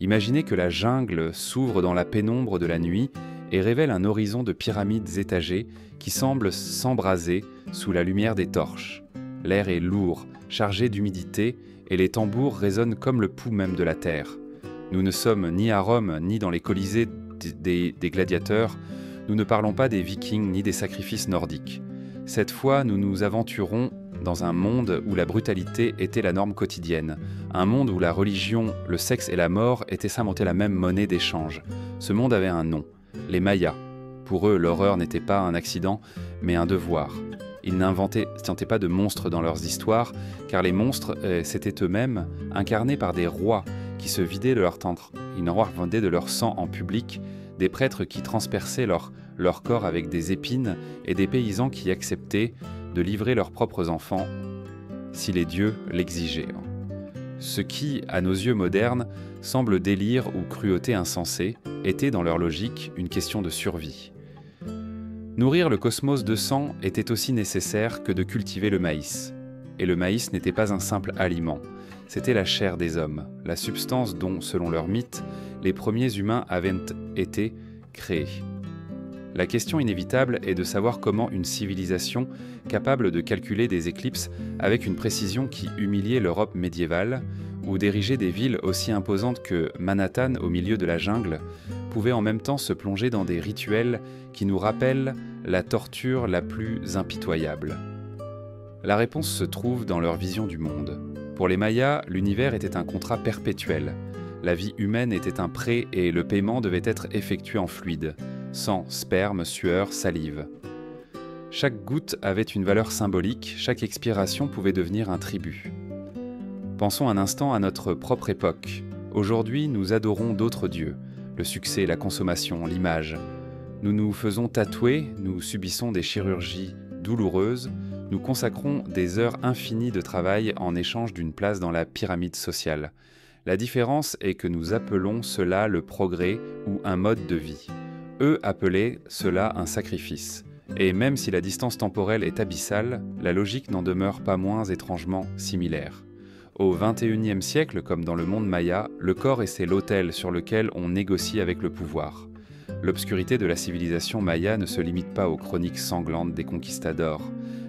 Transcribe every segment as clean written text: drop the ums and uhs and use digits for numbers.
Imaginez que la jungle s'ouvre dans la pénombre de la nuit et révèle un horizon de pyramides étagées qui semblent s'embraser sous la lumière des torches. L'air est lourd, chargé d'humidité, et les tambours résonnent comme le pouls même de la terre. Nous ne sommes ni à Rome, ni dans les colisées des gladiateurs. Nous ne parlons pas des Vikings ni des sacrifices nordiques. Cette fois, nous nous aventurons dans un monde où la brutalité était la norme quotidienne. Un monde où la religion, le sexe et la mort étaient surmontés la même monnaie d'échange. Ce monde avait un nom, les Mayas. Pour eux, l'horreur n'était pas un accident, mais un devoir. Ils n'inventaient pas de monstres dans leurs histoires, car les monstres, c'étaient eux-mêmes, incarnés par des rois qui se vidaient de leur tendre. Ils vendaient de leur sang en public, des prêtres qui transperçaient leur corps avec des épines et des paysans qui acceptaient de livrer leurs propres enfants si les dieux l'exigeaient. Ce qui, à nos yeux modernes, semble délire ou cruauté insensée, était dans leur logique une question de survie. Nourrir le cosmos de sang était aussi nécessaire que de cultiver le maïs. Et le maïs n'était pas un simple aliment, c'était la chair des hommes, la substance dont, selon leur mythe, les premiers humains avaient été créés. La question inévitable est de savoir comment une civilisation capable de calculer des éclipses avec une précision qui humiliait l'Europe médiévale, ou d'ériger des villes aussi imposantes que Manhattan au milieu de la jungle, pouvait en même temps se plonger dans des rituels qui nous rappellent la torture la plus impitoyable. La réponse se trouve dans leur vision du monde. Pour les Mayas, l'univers était un contrat perpétuel. La vie humaine était un prêt et le paiement devait être effectué en fluide. Sang, sperme, sueur, salive. Chaque goutte avait une valeur symbolique, chaque expiration pouvait devenir un tribut. Pensons un instant à notre propre époque. Aujourd'hui, nous adorons d'autres dieux. Le succès, la consommation, l'image. Nous nous faisons tatouer, nous subissons des chirurgies douloureuses, nous consacrons des heures infinies de travail en échange d'une place dans la pyramide sociale. La différence est que nous appelons cela le progrès ou un mode de vie. Eux appelaient cela un sacrifice. Et même si la distance temporelle est abyssale, la logique n'en demeure pas moins étrangement similaire. Au XXIe siècle, comme dans le monde maya, le corps est l'autel sur lequel on négocie avec le pouvoir. L'obscurité de la civilisation maya ne se limite pas aux chroniques sanglantes des conquistadors.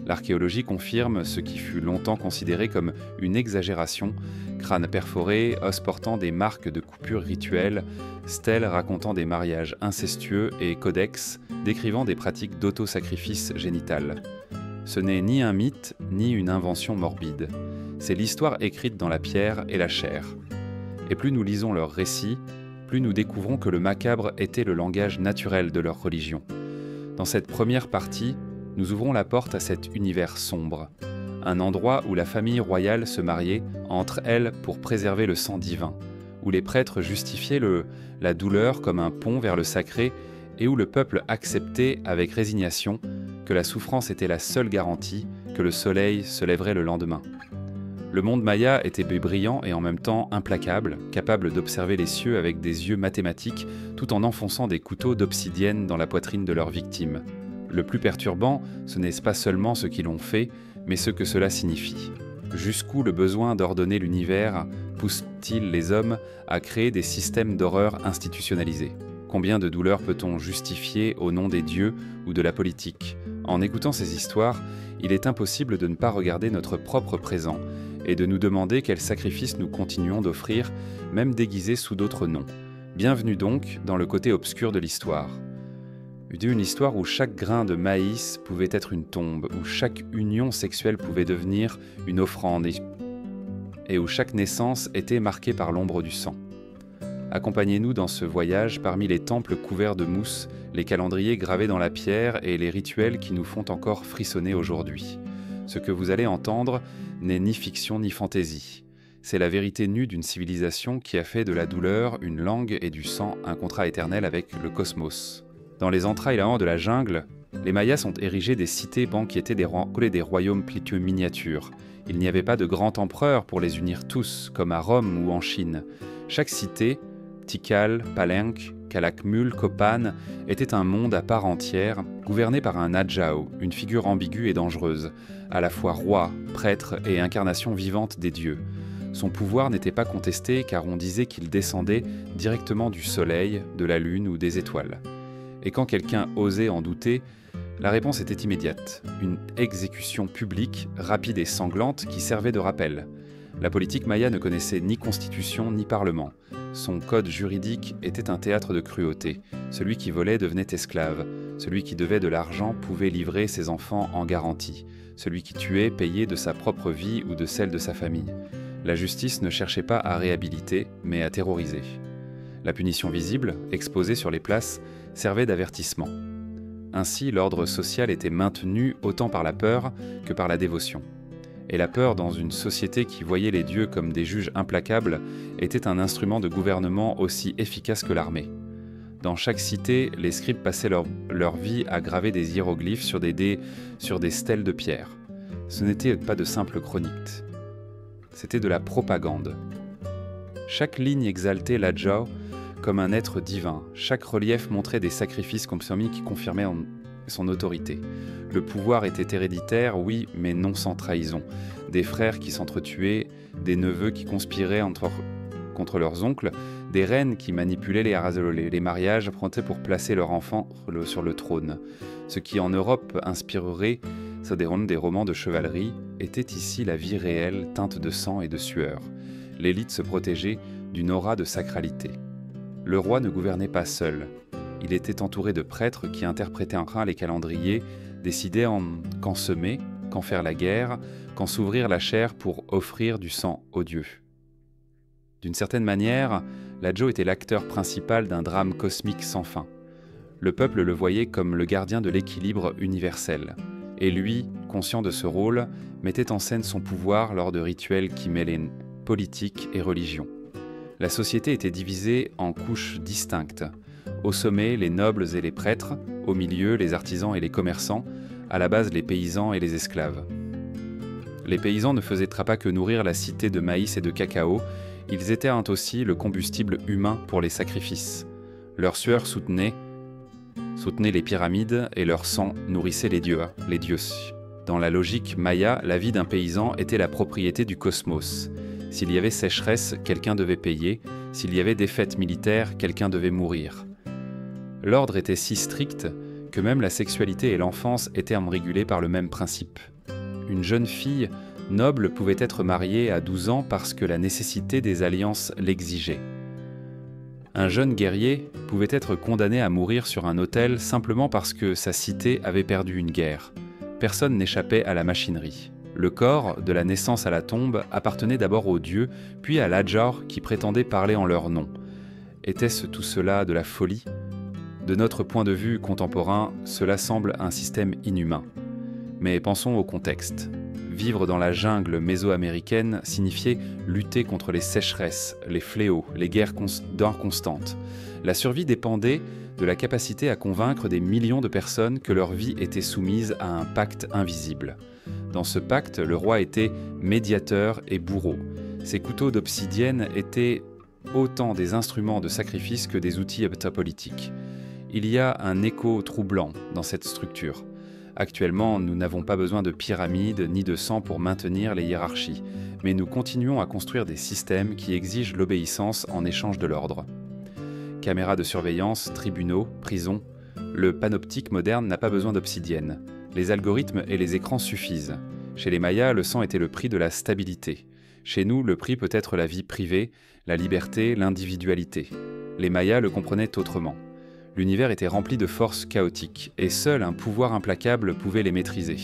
L'archéologie confirme ce qui fut longtemps considéré comme une exagération, crânes perforés, os portant des marques de coupures rituelles, stèles racontant des mariages incestueux et codex décrivant des pratiques d'auto-sacrifice génital. Ce n'est ni un mythe, ni une invention morbide. C'est l'histoire écrite dans la pierre et la chair. Et plus nous lisons leurs récits, plus nous découvrons que le macabre était le langage naturel de leur religion. Dans cette première partie, nous ouvrons la porte à cet univers sombre, un endroit où la famille royale se mariait entre elles pour préserver le sang divin, où les prêtres justifiaient la douleur comme un pont vers le sacré et où le peuple acceptait avec résignation que la souffrance était la seule garantie que le soleil se lèverait le lendemain. Le monde maya était brillant et en même temps implacable, capable d'observer les cieux avec des yeux mathématiques tout en enfonçant des couteaux d'obsidienne dans la poitrine de leurs victimes. Le plus perturbant, ce n'est pas seulement ce qu'ils ont fait, mais ce que cela signifie. Jusqu'où le besoin d'ordonner l'univers pousse-t-il les hommes à créer des systèmes d'horreur institutionnalisés ? Combien de douleurs peut-on justifier au nom des dieux ou de la politique ? En écoutant ces histoires, il est impossible de ne pas regarder notre propre présent et de nous demander quels sacrifices nous continuons d'offrir, même déguisés sous d'autres noms. Bienvenue donc dans le côté obscur de l'histoire. Une histoire où chaque grain de maïs pouvait être une tombe, où chaque union sexuelle pouvait devenir une offrande et où chaque naissance était marquée par l'ombre du sang. Accompagnez-nous dans ce voyage parmi les temples couverts de mousse, les calendriers gravés dans la pierre et les rituels qui nous font encore frissonner aujourd'hui. Ce que vous allez entendre n'est ni fiction ni fantaisie. C'est la vérité nue d'une civilisation qui a fait de la douleur, une langue et du sang un contrat éternel avec le cosmos. Dans les entrailles de la jungle, les Mayas ont érigé des cités qui étaient des royaumes plutôt miniatures. Il n'y avait pas de grand empereur pour les unir tous, comme à Rome ou en Chine. Chaque cité, Tikal, Palenque, Calakmul, Copan, était un monde à part entière, gouverné par un Adjao, une figure ambiguë et dangereuse, à la fois roi, prêtre et incarnation vivante des dieux. Son pouvoir n'était pas contesté car on disait qu'il descendait directement du soleil, de la lune ou des étoiles. Et quand quelqu'un osait en douter, la réponse était immédiate, une exécution publique, rapide et sanglante qui servait de rappel. La politique maya ne connaissait ni constitution ni parlement. Son code juridique était un théâtre de cruauté. Celui qui volait devenait esclave. Celui qui devait de l'argent pouvait livrer ses enfants en garantie. Celui qui tuait payait de sa propre vie ou de celle de sa famille. La justice ne cherchait pas à réhabiliter, mais à terroriser. La punition visible, exposée sur les places, servait d'avertissement. Ainsi, l'ordre social était maintenu autant par la peur que par la dévotion. Et la peur, dans une société qui voyait les dieux comme des juges implacables, était un instrument de gouvernement aussi efficace que l'armée. Dans chaque cité, les scribes passaient leur vie à graver des hiéroglyphes sur des stèles de pierre. Ce n'était pas de simples chroniques. C'était de la propagande. Chaque ligne exaltait l'Adjao comme un être divin. Chaque relief montrait des sacrifices consommés qui confirmaient son autorité. Le pouvoir était héréditaire, oui, mais non sans trahison. Des frères qui s'entretuaient, des neveux qui conspiraient contre leurs oncles, des reines qui manipulaient les mariages apprêtés pour placer leur enfant sur le trône. Ce qui en Europe inspirerait des romans de chevalerie était ici la vie réelle, teinte de sang et de sueur. L'élite se protégeait d'une aura de sacralité. Le roi ne gouvernait pas seul. Il était entouré de prêtres qui interprétaient en train les calendriers, décidaient quand semer, quand faire la guerre, quand s'ouvrir la chair pour offrir du sang aux dieux. D'une certaine manière, l'Adjo était l'acteur principal d'un drame cosmique sans fin. Le peuple le voyait comme le gardien de l'équilibre universel. Et lui, conscient de ce rôle, mettait en scène son pouvoir lors de rituels qui mêlaient politique et religion. La société était divisée en couches distinctes. Au sommet, les nobles et les prêtres, au milieu, les artisans et les commerçants, à la base, les paysans et les esclaves. Les paysans ne faisaient pas que nourrir la cité de maïs et de cacao, ils étaient aussi le combustible humain pour les sacrifices. Leur sueur soutenait les pyramides et leur sang nourrissait les dieux. Dans la logique maya, la vie d'un paysan était la propriété du cosmos. S'il y avait sécheresse, quelqu'un devait payer. S'il y avait défaite militaire, quelqu'un devait mourir. L'ordre était si strict que même la sexualité et l'enfance étaient régulées par le même principe. Une jeune fille noble pouvait être mariée à 12 ans parce que la nécessité des alliances l'exigeait. Un jeune guerrier pouvait être condamné à mourir sur un autel simplement parce que sa cité avait perdu une guerre. Personne n'échappait à la machinerie. Le corps, de la naissance à la tombe, appartenait d'abord aux dieux, puis à l'Adjar qui prétendait parler en leur nom. Était-ce tout cela de la folie ? De notre point de vue contemporain, cela semble un système inhumain. Mais pensons au contexte. Vivre dans la jungle méso-américaine signifiait lutter contre les sécheresses, les fléaux, les guerres constantes. La survie dépendait de la capacité à convaincre des millions de personnes que leur vie était soumise à un pacte invisible. Dans ce pacte, le roi était médiateur et bourreau. Ses couteaux d'obsidienne étaient autant des instruments de sacrifice que des outils politiques. Il y a un écho troublant dans cette structure. Actuellement, nous n'avons pas besoin de pyramides ni de sang pour maintenir les hiérarchies, mais nous continuons à construire des systèmes qui exigent l'obéissance en échange de l'ordre. Caméras de surveillance, tribunaux, prisons, le panoptique moderne n'a pas besoin d'obsidienne. Les algorithmes et les écrans suffisent. Chez les Mayas, le sang était le prix de la stabilité. Chez nous, le prix peut être la vie privée, la liberté, l'individualité. Les Mayas le comprenaient autrement. L'univers était rempli de forces chaotiques, et seul un pouvoir implacable pouvait les maîtriser.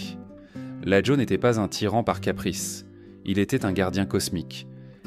L'Adjo n'était pas un tyran par caprice, il était un gardien cosmique.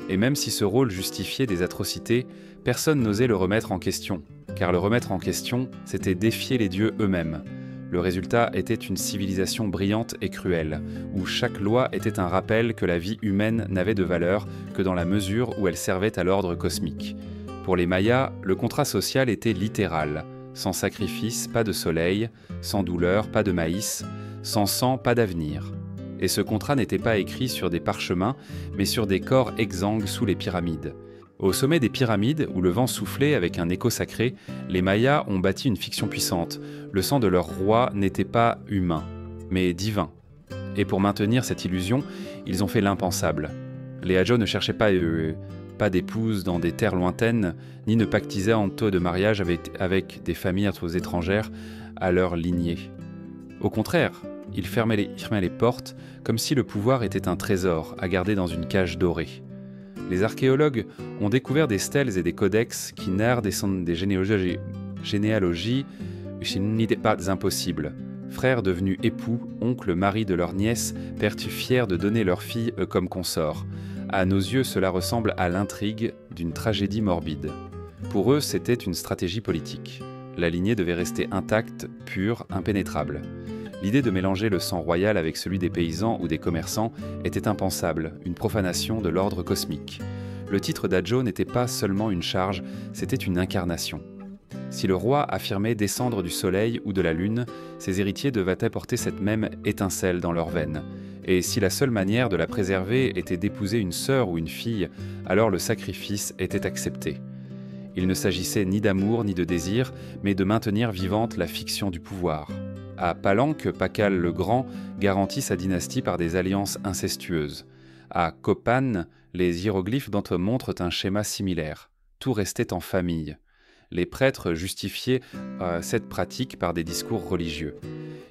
Et même si ce rôle justifiait des atrocités, personne n'osait le remettre en question, car le remettre en question, c'était défier les dieux eux-mêmes. Le résultat était une civilisation brillante et cruelle, où chaque loi était un rappel que la vie humaine n'avait de valeur que dans la mesure où elle servait à l'ordre cosmique. Pour les Mayas, le contrat social était littéral. Sans sacrifice, pas de soleil, sans douleur, pas de maïs, sans sang, pas d'avenir. Et ce contrat n'était pas écrit sur des parchemins, mais sur des corps exsangues sous les pyramides. Au sommet des pyramides, où le vent soufflait avec un écho sacré, les Mayas ont bâti une fiction puissante. Le sang de leur roi n'était pas humain, mais divin. Et pour maintenir cette illusion, ils ont fait l'impensable. Les Hadjo ne cherchaient pas d'épouse dans des terres lointaines, ni ne pactisaient en taux de mariage avec des familles étrangères à leur lignée. Au contraire, ils fermaient les portes comme si le pouvoir était un trésor à garder dans une cage dorée. Les archéologues ont découvert des stèles et des codex qui narrent des généalogies qui n'étaient pas impossibles. Frères devenus époux, oncles, maris de leur nièce, pères fiers de donner leur fille comme consort. À nos yeux, cela ressemble à l'intrigue d'une tragédie morbide. Pour eux, c'était une stratégie politique. La lignée devait rester intacte, pure, impénétrable. L'idée de mélanger le sang royal avec celui des paysans ou des commerçants était impensable, une profanation de l'ordre cosmique. Le titre d'Hadjo n'était pas seulement une charge, c'était une incarnation. Si le roi affirmait descendre du soleil ou de la lune, ses héritiers devaient apporter cette même étincelle dans leurs veines. Et si la seule manière de la préserver était d'épouser une sœur ou une fille, alors le sacrifice était accepté. Il ne s'agissait ni d'amour ni de désir, mais de maintenir vivante la fiction du pouvoir. À Palenque, Pakal le Grand garantit sa dynastie par des alliances incestueuses. À Copan, les hiéroglyphes montrent un schéma similaire. Tout restait en famille. Les prêtres justifiaient cette pratique par des discours religieux.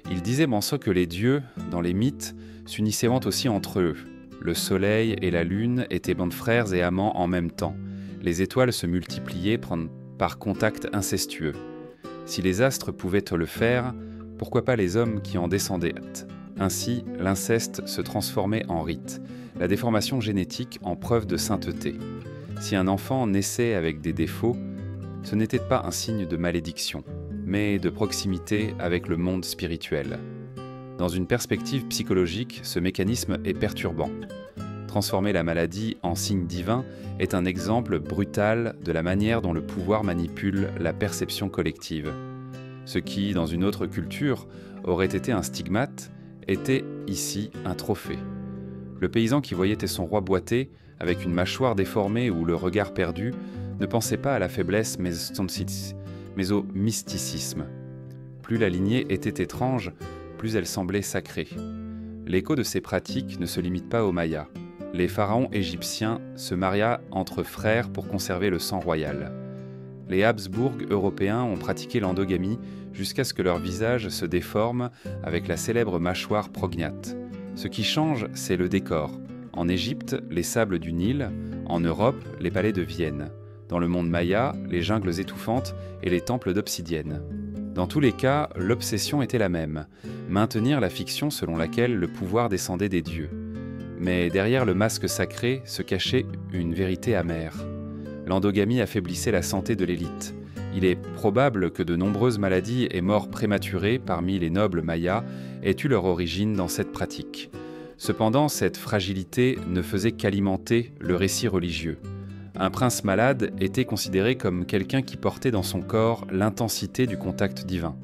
Ils disaient mention que les dieux, dans les mythes, s'unissaient aussi entre eux. Le soleil et la lune étaient bons frères et amants en même temps. Les étoiles se multipliaient par contact incestueux. Si les astres pouvaient le faire, pourquoi pas les hommes qui en descendaient? Ainsi, l'inceste se transformait en rite, la déformation génétique en preuve de sainteté. Si un enfant naissait avec des défauts, ce n'était pas un signe de malédiction, mais de proximité avec le monde spirituel. Dans une perspective psychologique, ce mécanisme est perturbant. Transformer la maladie en signe divin est un exemple brutal de la manière dont le pouvoir manipule la perception collective. Ce qui, dans une autre culture, aurait été un stigmate, était ici un trophée. Le paysan qui voyait son roi boiter, avec une mâchoire déformée ou le regard perdu, ne pensait pas à la faiblesse mais au mysticisme. Plus la lignée était étrange, plus elle semblait sacrée. L'écho de ces pratiques ne se limite pas aux Mayas. Les pharaons égyptiens se mariaient entre frères pour conserver le sang royal. Les Habsbourg européens ont pratiqué l'endogamie jusqu'à ce que leur visage se déforme avec la célèbre mâchoire prognate. Ce qui change, c'est le décor. En Égypte, les sables du Nil, en Europe, les palais de Vienne. Dans le monde maya, les jungles étouffantes et les temples d'obsidienne. Dans tous les cas, l'obsession était la même, maintenir la fiction selon laquelle le pouvoir descendait des dieux. Mais derrière le masque sacré se cachait une vérité amère. L'endogamie affaiblissait la santé de l'élite. Il est probable que de nombreuses maladies et morts prématurées parmi les nobles mayas aient eu leur origine dans cette pratique. Cependant, cette fragilité ne faisait qu'alimenter le récit religieux. Un prince malade était considéré comme quelqu'un qui portait dans son corps l'intensité du contact divin.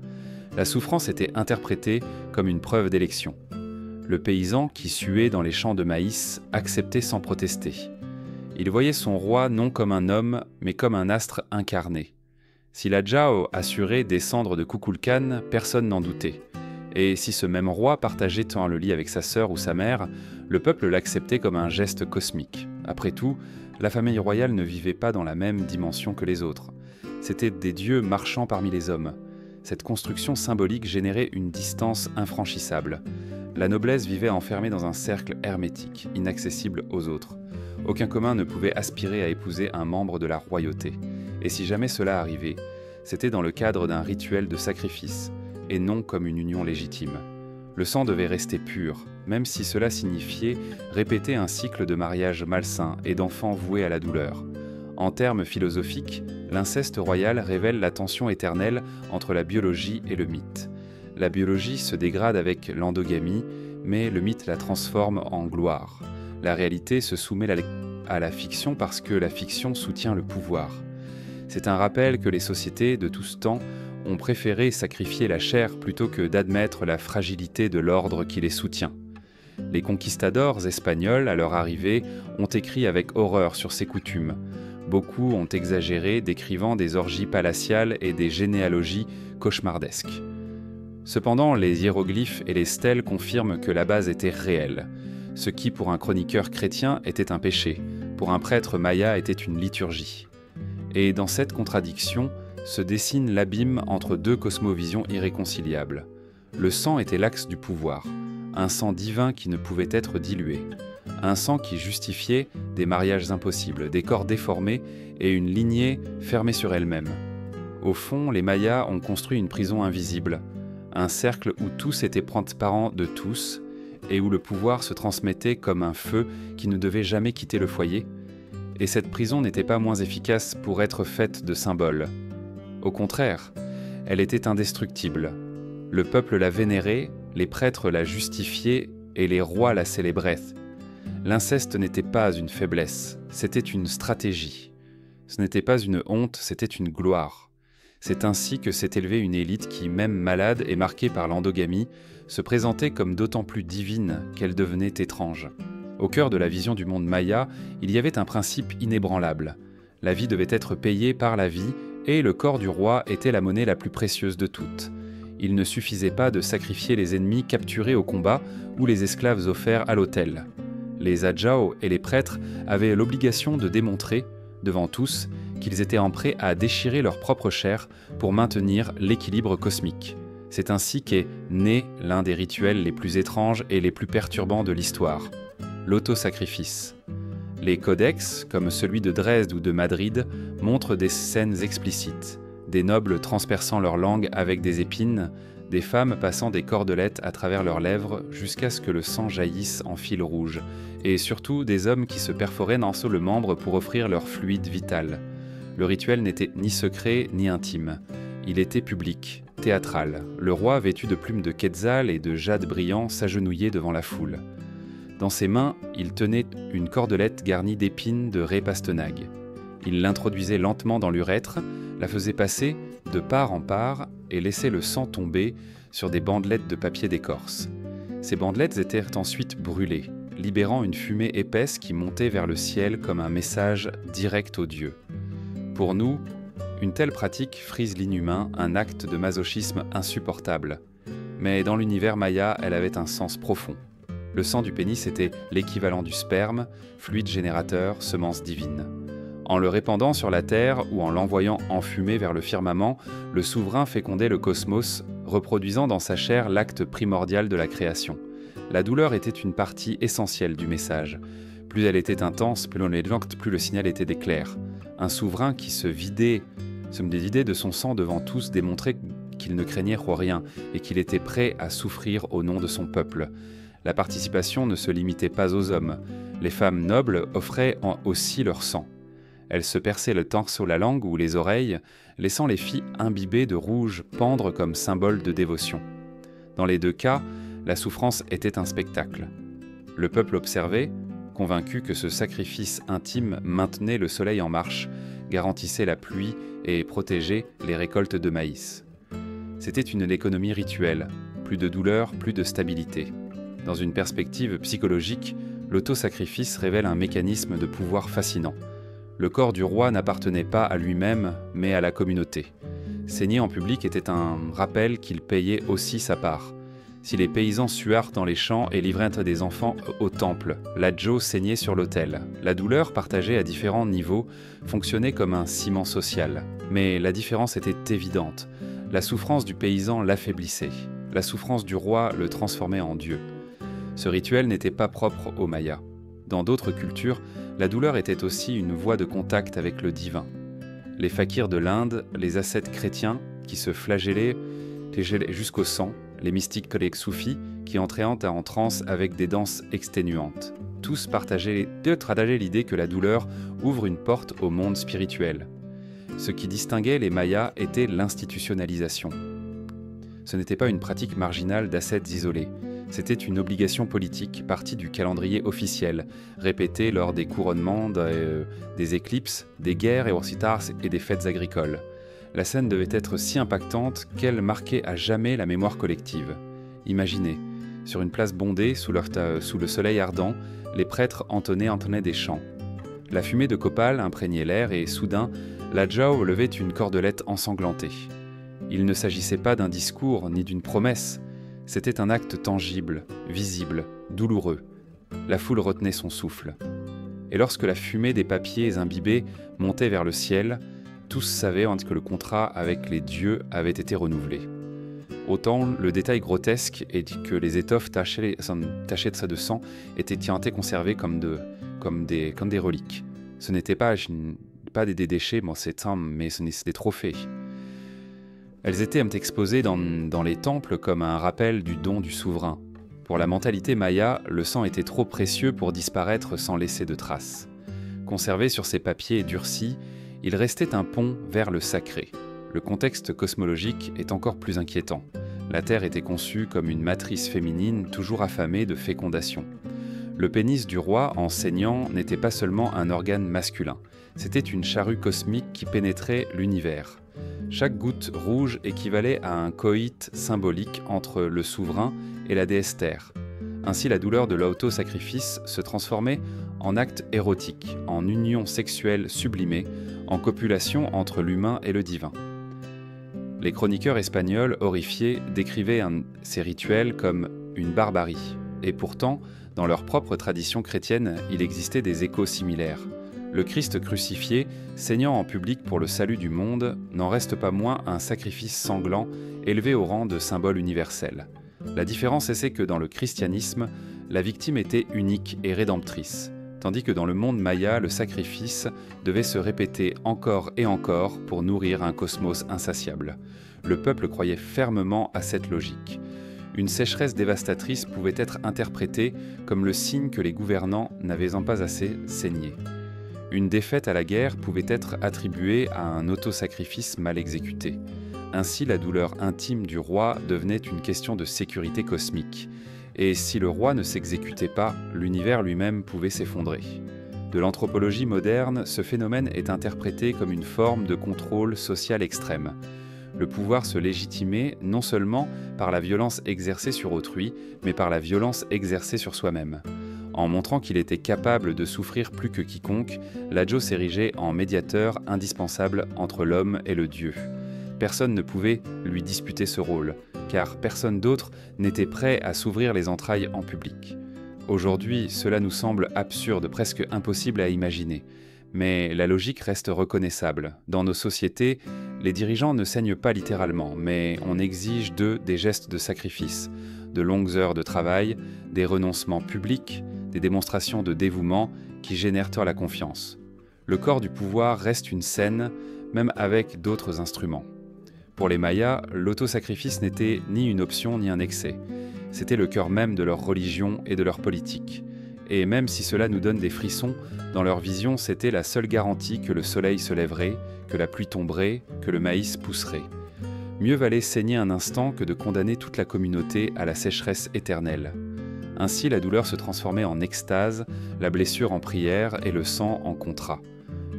La souffrance était interprétée comme une preuve d'élection. Le paysan qui suait dans les champs de maïs acceptait sans protester. Il voyait son roi non comme un homme, mais comme un astre incarné. Si la Djao assurait descendre de Kukulkan, personne n'en doutait. Et si ce même roi partageait tant le lit avec sa sœur ou sa mère, le peuple l'acceptait comme un geste cosmique. Après tout, la famille royale ne vivait pas dans la même dimension que les autres. C'étaient des dieux marchant parmi les hommes. Cette construction symbolique générait une distance infranchissable. La noblesse vivait enfermée dans un cercle hermétique, inaccessible aux autres. Aucun commun ne pouvait aspirer à épouser un membre de la royauté. Et si jamais cela arrivait, c'était dans le cadre d'un rituel de sacrifice, et non comme une union légitime. Le sang devait rester pur, même si cela signifiait répéter un cycle de mariage malsain et d'enfants voués à la douleur. En termes philosophiques, l'inceste royal révèle la tension éternelle entre la biologie et le mythe. La biologie se dégrade avec l'endogamie, mais le mythe la transforme en gloire. La réalité se soumet à la fiction parce que la fiction soutient le pouvoir. C'est un rappel que les sociétés de tout ce temps ont préféré sacrifier la chair plutôt que d'admettre la fragilité de l'ordre qui les soutient. Les conquistadors espagnols, à leur arrivée, ont écrit avec horreur sur ces coutumes. Beaucoup ont exagéré, décrivant des orgies palatiales et des généalogies cauchemardesques. Cependant, les hiéroglyphes et les stèles confirment que la base était réelle. Ce qui, pour un chroniqueur chrétien, était un péché, pour un prêtre maya était une liturgie. Et dans cette contradiction se dessine l'abîme entre deux cosmovisions irréconciliables. Le sang était l'axe du pouvoir, un sang divin qui ne pouvait être dilué, un sang qui justifiait des mariages impossibles, des corps déformés et une lignée fermée sur elle-même. Au fond, les Mayas ont construit une prison invisible, un cercle où tous étaient transparents de tous et où le pouvoir se transmettait comme un feu qui ne devait jamais quitter le foyer. Et cette prison n'était pas moins efficace pour être faite de symboles. Au contraire, elle était indestructible. Le peuple la vénérait, les prêtres la justifiaient et les rois la célébraient. L'inceste n'était pas une faiblesse, c'était une stratégie. Ce n'était pas une honte, c'était une gloire. C'est ainsi que s'est élevée une élite qui, même malade et marquée par l'endogamie, se présentait comme d'autant plus divine qu'elle devenait étrange. Au cœur de la vision du monde maya, il y avait un principe inébranlable. La vie devait être payée par la vie et le corps du roi était la monnaie la plus précieuse de toutes. Il ne suffisait pas de sacrifier les ennemis capturés au combat ou les esclaves offerts à l'autel. Les adjao et les prêtres avaient l'obligation de démontrer, devant tous, qu'ils étaient prêts à déchirer leur propre chair pour maintenir l'équilibre cosmique. C'est ainsi qu'est né l'un des rituels les plus étranges et les plus perturbants de l'histoire, l'autosacrifice. Les codex, comme celui de Dresde ou de Madrid, montrent des scènes explicites, des nobles transperçant leur langue avec des épines, des femmes passant des cordelettes à travers leurs lèvres jusqu'à ce que le sang jaillisse en fil rouge, et surtout des hommes qui se perforaient dans le membre pour offrir leur fluide vital. Le rituel n'était ni secret ni intime. Il était public, théâtral. Le roi, vêtu de plumes de quetzal et de jade brillant, s'agenouillait devant la foule. Dans ses mains, il tenait une cordelette garnie d'épines de raies pastenague. Il l'introduisait lentement dans l'urètre, la faisait passer de part en part et laissait le sang tomber sur des bandelettes de papier d'écorce. Ces bandelettes étaient ensuite brûlées, libérant une fumée épaisse qui montait vers le ciel comme un message direct aux dieux. Pour nous, une telle pratique frise l'inhumain, un acte de masochisme insupportable. Mais dans l'univers maya, elle avait un sens profond. Le sang du pénis était l'équivalent du sperme, fluide générateur, semence divine. En le répandant sur la terre ou en l'envoyant enfumer vers le firmament, le souverain fécondait le cosmos, reproduisant dans sa chair l'acte primordial de la création. La douleur était une partie essentielle du message. Plus elle était intense, plus le signal était d'éclair. Un souverain qui se vidait de son sang devant tous démontrait qu'il ne craignait rien et qu'il était prêt à souffrir au nom de son peuple. La participation ne se limitait pas aux hommes. Les femmes nobles offraient aussi leur sang. Elles se perçaient le torse, la langue ou les oreilles, laissant les filles imbibées de rouge pendre comme symbole de dévotion. Dans les deux cas, la souffrance était un spectacle. Le peuple observait, convaincu que ce sacrifice intime maintenait le soleil en marche, garantissait la pluie et protégeait les récoltes de maïs. C'était une économie rituelle, plus de douleur, plus de stabilité. Dans une perspective psychologique, l'autosacrifice révèle un mécanisme de pouvoir fascinant. Le corps du roi n'appartenait pas à lui-même, mais à la communauté. Saigner en public était un rappel qu'il payait aussi sa part. Si les paysans suarent dans les champs et livraient des enfants au temple, l'adjo saignait sur l'autel. La douleur, partagée à différents niveaux, fonctionnait comme un ciment social. Mais la différence était évidente. La souffrance du paysan l'affaiblissait. La souffrance du roi le transformait en Dieu. Ce rituel n'était pas propre aux Mayas. Dans d'autres cultures, la douleur était aussi une voie de contact avec le divin. Les fakirs de l'Inde, les ascètes chrétiens qui se flagellaient jusqu'au sang, les mystiques collègues soufis qui entraient en transe avec des danses exténuantes. Tous partageaient l'idée que la douleur ouvre une porte au monde spirituel. Ce qui distinguait les Mayas était l'institutionnalisation. Ce n'était pas une pratique marginale d'ascètes isolés. C'était une obligation politique, partie du calendrier officiel, répétée lors des couronnements, des éclipses, des guerres et des fêtes agricoles. La scène devait être si impactante qu'elle marquait à jamais la mémoire collective. Imaginez, sur une place bondée, sous le soleil ardent, les prêtres entonnaient des chants. La fumée de copal imprégnait l'air et, soudain, l'adjao levait une cordelette ensanglantée. Il ne s'agissait pas d'un discours ni d'une promesse. C'était un acte tangible, visible, douloureux. La foule retenait son souffle. Et lorsque la fumée des papiers imbibés montait vers le ciel, tous savaient que le contrat avec les dieux avait été renouvelé. Autant le détail grotesque est que les étoffes tachées de sang étaient conservées comme des reliques. Ce n'étaient pas des déchets, mais c'est des trophées. Elles étaient exposées dans les temples comme un rappel du don du souverain. Pour la mentalité maya, le sang était trop précieux pour disparaître sans laisser de traces. Conservé sur ces papiers durcis, il restait un pont vers le sacré. Le contexte cosmologique est encore plus inquiétant. La Terre était conçue comme une matrice féminine toujours affamée de fécondation. Le pénis du roi, en saignant, n'était pas seulement un organe masculin. C'était une charrue cosmique qui pénétrait l'univers. Chaque goutte rouge équivalait à un coït symbolique entre le souverain et la déesse Terre. Ainsi, la douleur de l'auto-sacrifice se transformait en acte érotique, en union sexuelle sublimée, en copulation entre l'humain et le divin. Les chroniqueurs espagnols, horrifiés, décrivaient ces rituels comme une barbarie. Et pourtant, dans leur propre tradition chrétienne, il existait des échos similaires. Le Christ crucifié, saignant en public pour le salut du monde, n'en reste pas moins un sacrifice sanglant, élevé au rang de symbole universel. La différence c'est que dans le christianisme, la victime était unique et rédemptrice, tandis que dans le monde maya, le sacrifice devait se répéter encore et encore pour nourrir un cosmos insatiable. Le peuple croyait fermement à cette logique. Une sécheresse dévastatrice pouvait être interprétée comme le signe que les gouvernants n'avaient pas assez saigné. Une défaite à la guerre pouvait être attribuée à un autosacrifice mal exécuté. Ainsi, la douleur intime du roi devenait une question de sécurité cosmique. Et si le roi ne s'exécutait pas, l'univers lui-même pouvait s'effondrer. De l'anthropologie moderne, ce phénomène est interprété comme une forme de contrôle social extrême. Le pouvoir se légitimait non seulement par la violence exercée sur autrui, mais par la violence exercée sur soi-même. En montrant qu'il était capable de souffrir plus que quiconque, l'Adjo s'érigeait en médiateur indispensable entre l'homme et le Dieu. Personne ne pouvait lui disputer ce rôle, car personne d'autre n'était prêt à s'ouvrir les entrailles en public. Aujourd'hui, cela nous semble absurde, presque impossible à imaginer. Mais la logique reste reconnaissable. Dans nos sociétés, les dirigeants ne saignent pas littéralement, mais on exige d'eux des gestes de sacrifice, de longues heures de travail, des renoncements publics, des démonstrations de dévouement qui génèrent la confiance. Le corps du pouvoir reste une scène, même avec d'autres instruments. Pour les Mayas, l'autosacrifice n'était ni une option ni un excès. C'était le cœur même de leur religion et de leur politique. Et même si cela nous donne des frissons, dans leur vision, c'était la seule garantie que le soleil se lèverait, que la pluie tomberait, que le maïs pousserait. Mieux valait saigner un instant que de condamner toute la communauté à la sécheresse éternelle. Ainsi, la douleur se transformait en extase, la blessure en prière et le sang en contrat.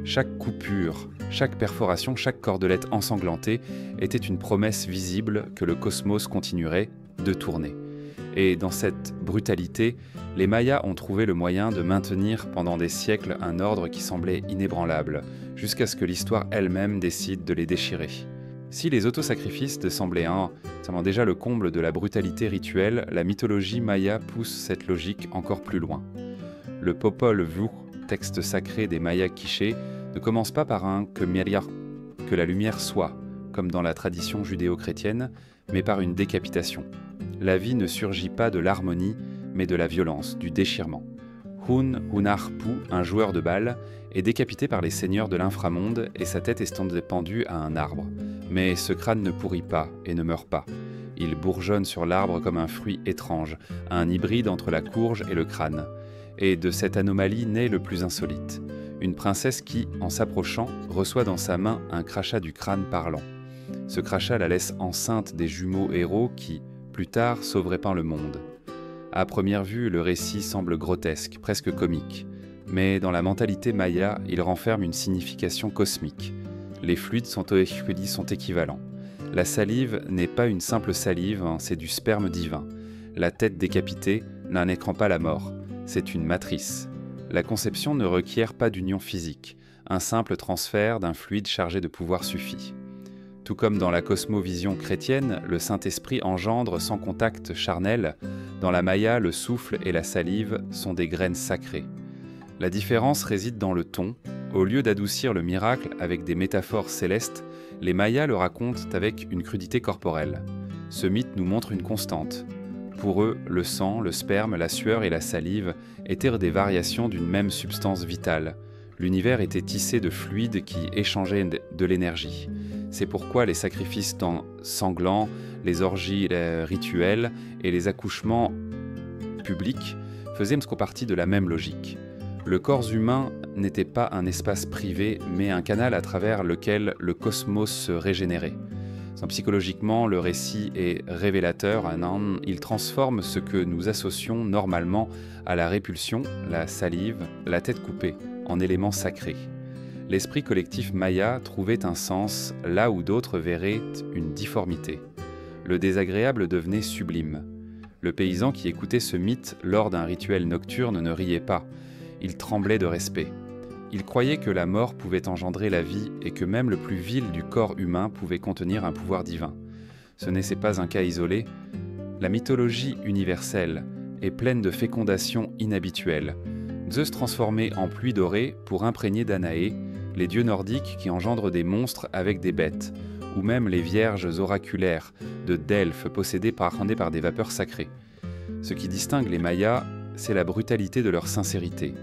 Chaque coupure, chaque perforation, chaque cordelette ensanglantée était une promesse visible que le cosmos continuerait de tourner. Et dans cette brutalité, les Mayas ont trouvé le moyen de maintenir pendant des siècles un ordre qui semblait inébranlable, jusqu'à ce que l'histoire elle-même décide de les déchirer. Si les autosacrifices semblaient déjà le comble de la brutalité rituelle, la mythologie maya pousse cette logique encore plus loin. Le Popol Vuh, texte sacré des Mayas quichés, ne commence pas par un que la lumière soit, comme dans la tradition judéo-chrétienne, mais par une décapitation. La vie ne surgit pas de l'harmonie, mais de la violence, du déchirement. Hun Hunarpu, un joueur de balle, est décapité par les seigneurs de l'inframonde et sa tête est pendue à un arbre. Mais ce crâne ne pourrit pas et ne meurt pas. Il bourgeonne sur l'arbre comme un fruit étrange, un hybride entre la courge et le crâne. Et de cette anomalie naît le plus insolite. Une princesse qui, en s'approchant, reçoit dans sa main un crachat du crâne parlant. Ce crachat la laisse enceinte des jumeaux héros qui, plus tard, sauveraient pas le monde. À première vue, le récit semble grotesque, presque comique. Mais dans la mentalité maya, il renferme une signification cosmique. Les fluides sont équivalents. La salive n'est pas une simple salive, c'est du sperme divin. La tête décapitée n'en écrant pas la mort, c'est une matrice. La conception ne requiert pas d'union physique. Un simple transfert d'un fluide chargé de pouvoir suffit. Tout comme dans la cosmovision chrétienne, le Saint-Esprit engendre sans contact charnel, dans la Maya, le souffle et la salive sont des graines sacrées. La différence réside dans le ton. Au lieu d'adoucir le miracle avec des métaphores célestes, les Mayas le racontent avec une crudité corporelle. Ce mythe nous montre une constante. Pour eux, le sang, le sperme, la sueur et la salive étaient des variations d'une même substance vitale. L'univers était tissé de fluides qui échangeaient de l'énergie. C'est pourquoi les sacrifices sanglants, les orgies rituelles et les accouchements publics faisaient partie de la même logique. Le corps humain n'était pas un espace privé, mais un canal à travers lequel le cosmos se régénérait. Psychologiquement, le récit est révélateur, il transforme ce que nous associons normalement à la répulsion, la salive, la tête coupée, en éléments sacrés. L'esprit collectif maya trouvait un sens là où d'autres verraient une difformité. Le désagréable devenait sublime. Le paysan qui écoutait ce mythe lors d'un rituel nocturne ne riait pas, il tremblait de respect. Il croyait que la mort pouvait engendrer la vie et que même le plus vil du corps humain pouvait contenir un pouvoir divin. Ce n'est pas un cas isolé. La mythologie universelle est pleine de fécondations inhabituelles. Zeus transformé en pluie dorée pour imprégner Danaé, les dieux nordiques qui engendrent des monstres avec des bêtes, ou même les vierges oraculaires de Delphes possédées par des vapeurs sacrées. Ce qui distingue les Mayas, c'est la brutalité de leur sincérité.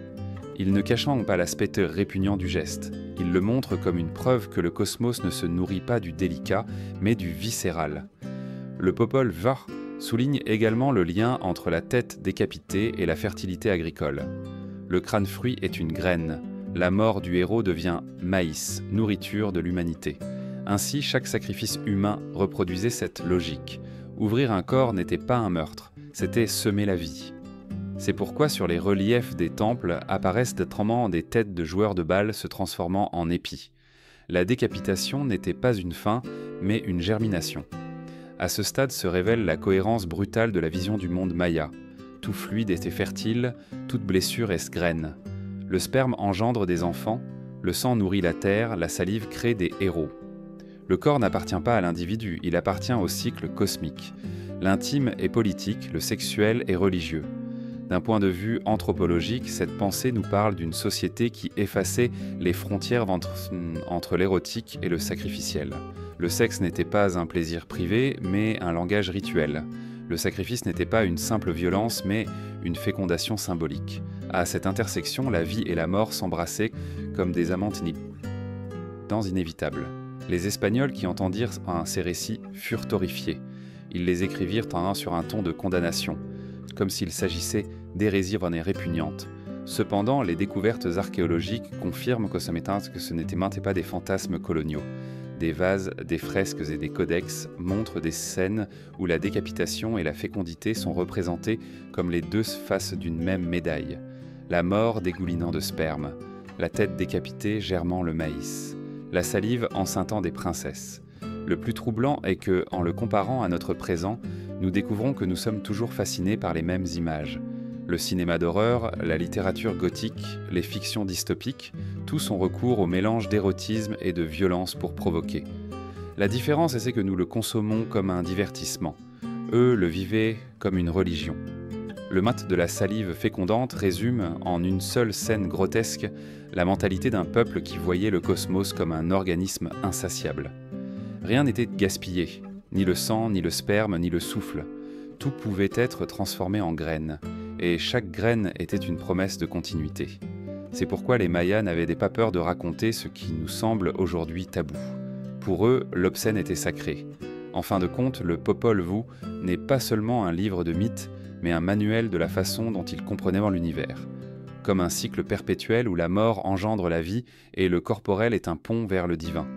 Ils ne cachent pas l'aspect répugnant du geste. Ils le montrent comme une preuve que le cosmos ne se nourrit pas du délicat, mais du viscéral. Le Popol Vuh souligne également le lien entre la tête décapitée et la fertilité agricole. Le crâne-fruit est une graine. La mort du héros devient maïs, nourriture de l'humanité. Ainsi, chaque sacrifice humain reproduisait cette logique. Ouvrir un corps n'était pas un meurtre, c'était semer la vie. C'est pourquoi sur les reliefs des temples apparaissent des têtes de joueurs de balles se transformant en épis. La décapitation n'était pas une fin, mais une germination. À ce stade se révèle la cohérence brutale de la vision du monde maya. Tout fluide était fertile, toute blessure est graine. Le sperme engendre des enfants, le sang nourrit la terre, la salive crée des héros. Le corps n'appartient pas à l'individu, il appartient au cycle cosmique. L'intime est politique, le sexuel est religieux. D'un point de vue anthropologique, cette pensée nous parle d'une société qui effaçait les frontières entre l'érotique et le sacrificiel. Le sexe n'était pas un plaisir privé, mais un langage rituel. Le sacrifice n'était pas une simple violence, mais une fécondation symbolique. À cette intersection, la vie et la mort s'embrassaient comme des amantes inévitables. Les Espagnols qui entendirent ces récits furent horrifiés. Ils les écrivirent sur un ton de condamnation, comme s'il s'agissait d'hérésies répugnantes. Cependant, les découvertes archéologiques confirment que ce n'étaient pas des fantasmes coloniaux. Des vases, des fresques et des codex montrent des scènes où la décapitation et la fécondité sont représentées comme les deux faces d'une même médaille. La mort dégoulinant de sperme, la tête décapitée germant le maïs, la salive enceintant des princesses. Le plus troublant est que, en le comparant à notre présent, nous découvrons que nous sommes toujours fascinés par les mêmes images. Le cinéma d'horreur, la littérature gothique, les fictions dystopiques, tous ont recours au mélange d'érotisme et de violence pour provoquer. La différence, c'est que nous le consommons comme un divertissement. Eux le vivaient comme une religion. Le mythe de la salive fécondante résume, en une seule scène grotesque, la mentalité d'un peuple qui voyait le cosmos comme un organisme insatiable. Rien n'était gaspillé, ni le sang, ni le sperme, ni le souffle. Tout pouvait être transformé en graines, et chaque graine était une promesse de continuité. C'est pourquoi les Mayas n'avaient pas peur de raconter ce qui nous semble aujourd'hui tabou. Pour eux, l'obscène était sacré. En fin de compte, le Popol Vuh n'est pas seulement un livre de mythes, mais un manuel de la façon dont ils comprenaient l'univers. Comme un cycle perpétuel où la mort engendre la vie et le corporel est un pont vers le divin.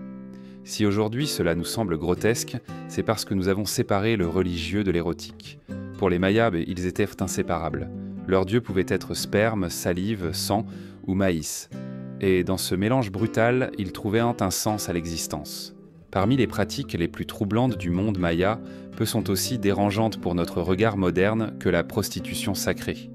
Si aujourd'hui cela nous semble grotesque, c'est parce que nous avons séparé le religieux de l'érotique. Pour les Mayas, ils étaient inséparables. Leur dieu pouvait être sperme, salive, sang ou maïs. Et dans ce mélange brutal, ils trouvaient un sens à l'existence. Parmi les pratiques les plus troublantes du monde maya, peu sont aussi dérangeantes pour notre regard moderne que la prostitution sacrée.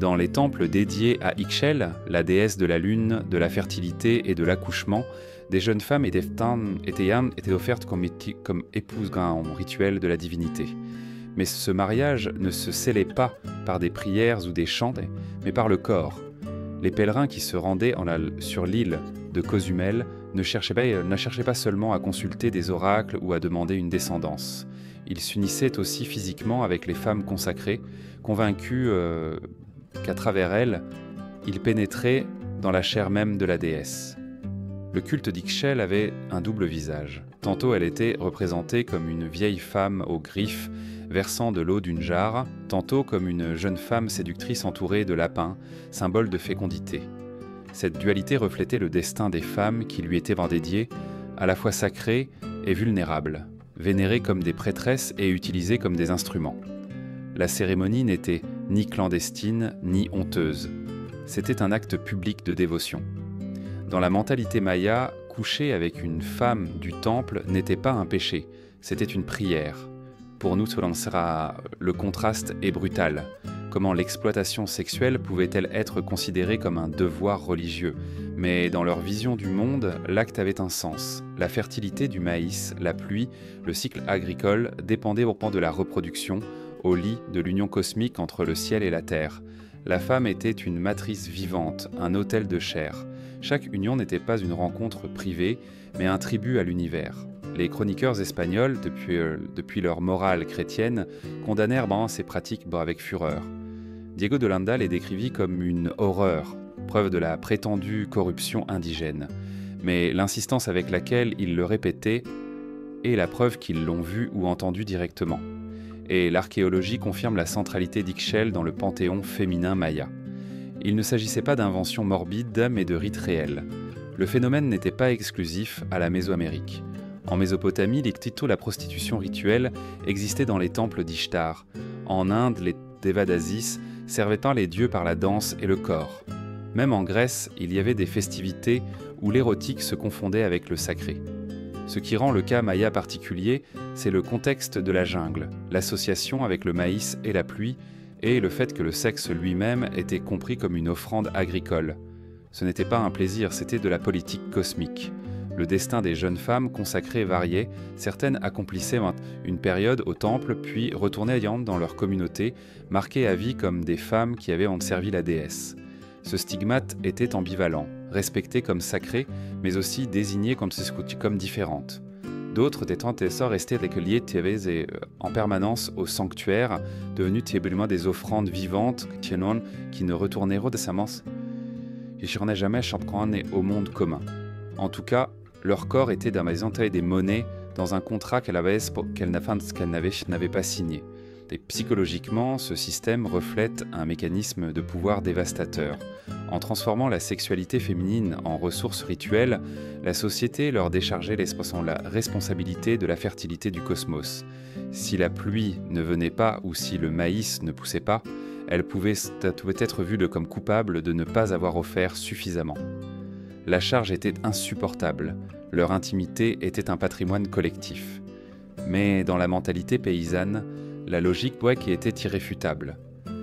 Dans les temples dédiés à Ixchel, la déesse de la lune, de la fertilité et de l'accouchement, Des jeunes femmes étaient offertes comme épouses en rituel de la divinité. Mais ce mariage ne se scellait pas par des prières ou des chants, mais par le corps. Les pèlerins qui se rendaient sur l'île de Cozumel ne cherchaient pas seulement à consulter des oracles ou à demander une descendance. Ils s'unissaient aussi physiquement avec les femmes consacrées, convaincus qu'à travers elles, ils pénétraient dans la chair même de la déesse. Le culte d'Ixchel avait un double visage. Tantôt elle était représentée comme une vieille femme aux griffes versant de l'eau d'une jarre, tantôt comme une jeune femme séductrice entourée de lapins, symbole de fécondité. Cette dualité reflétait le destin des femmes qui lui étaient dédiées, à la fois sacrées et vulnérables, vénérées comme des prêtresses et utilisées comme des instruments. La cérémonie n'était ni clandestine ni honteuse. C'était un acte public de dévotion. Dans la mentalité maya, coucher avec une femme du temple n'était pas un péché, c'était une prière. Pour nous, le contraste est brutal. Comment l'exploitation sexuelle pouvait-elle être considérée comme un devoir religieux? Mais dans leur vision du monde, l'acte avait un sens. La fertilité du maïs, la pluie, le cycle agricole dépendaient au point de la reproduction, au lit de l'union cosmique entre le ciel et la terre. La femme était une matrice vivante, un autel de chair. Chaque union n'était pas une rencontre privée, mais un tribut à l'univers. Les chroniqueurs espagnols, depuis leur morale chrétienne, condamnèrent ces pratiques avec fureur. Diego de Landa les décrivit comme une horreur, preuve de la prétendue corruption indigène. Mais l'insistance avec laquelle ils le répétaient est la preuve qu'ils l'ont vu ou entendu directement. Et l'archéologie confirme la centralité d'Ixchel dans le panthéon féminin maya. Il ne s'agissait pas d'inventions morbides, mais de rites réels. Le phénomène n'était pas exclusif à la Mésoamérique. En Mésopotamie, la prostitution rituelle existait dans les temples d'Ishtar. En Inde, les Devadasis servaient les dieux par la danse et le corps. Même en Grèce, il y avait des festivités où l'érotique se confondait avec le sacré. Ce qui rend le cas maya particulier, c'est le contexte de la jungle, l'association avec le maïs et la pluie, et le fait que le sexe lui-même était compris comme une offrande agricole. Ce n'était pas un plaisir, c'était de la politique cosmique. Le destin des jeunes femmes consacrées variait, certaines accomplissaient une période au temple, puis retournaient dans leur communauté, marquées à vie comme des femmes qui avaient servi la déesse. Ce stigmate était ambivalent, respecté comme sacré, mais aussi désigné comme différente. D'autres restaient liés en permanence au sanctuaire, devenus des offrandes vivantes qui ne retournèrent jamais au monde commun. En tout cas, leur corps était des monnaies dans un contrat qu'elle n'avait pas signé. Et psychologiquement, ce système reflète un mécanisme de pouvoir dévastateur. En transformant la sexualité féminine en ressource rituelle, la société leur déchargeait la responsabilité de la fertilité du cosmos. Si la pluie ne venait pas ou si le maïs ne poussait pas, elle pouvait être vue comme coupable de ne pas avoir offert suffisamment. La charge était insupportable, leur intimité était un patrimoine collectif. Mais dans la mentalité paysanne, la logique était irréfutable.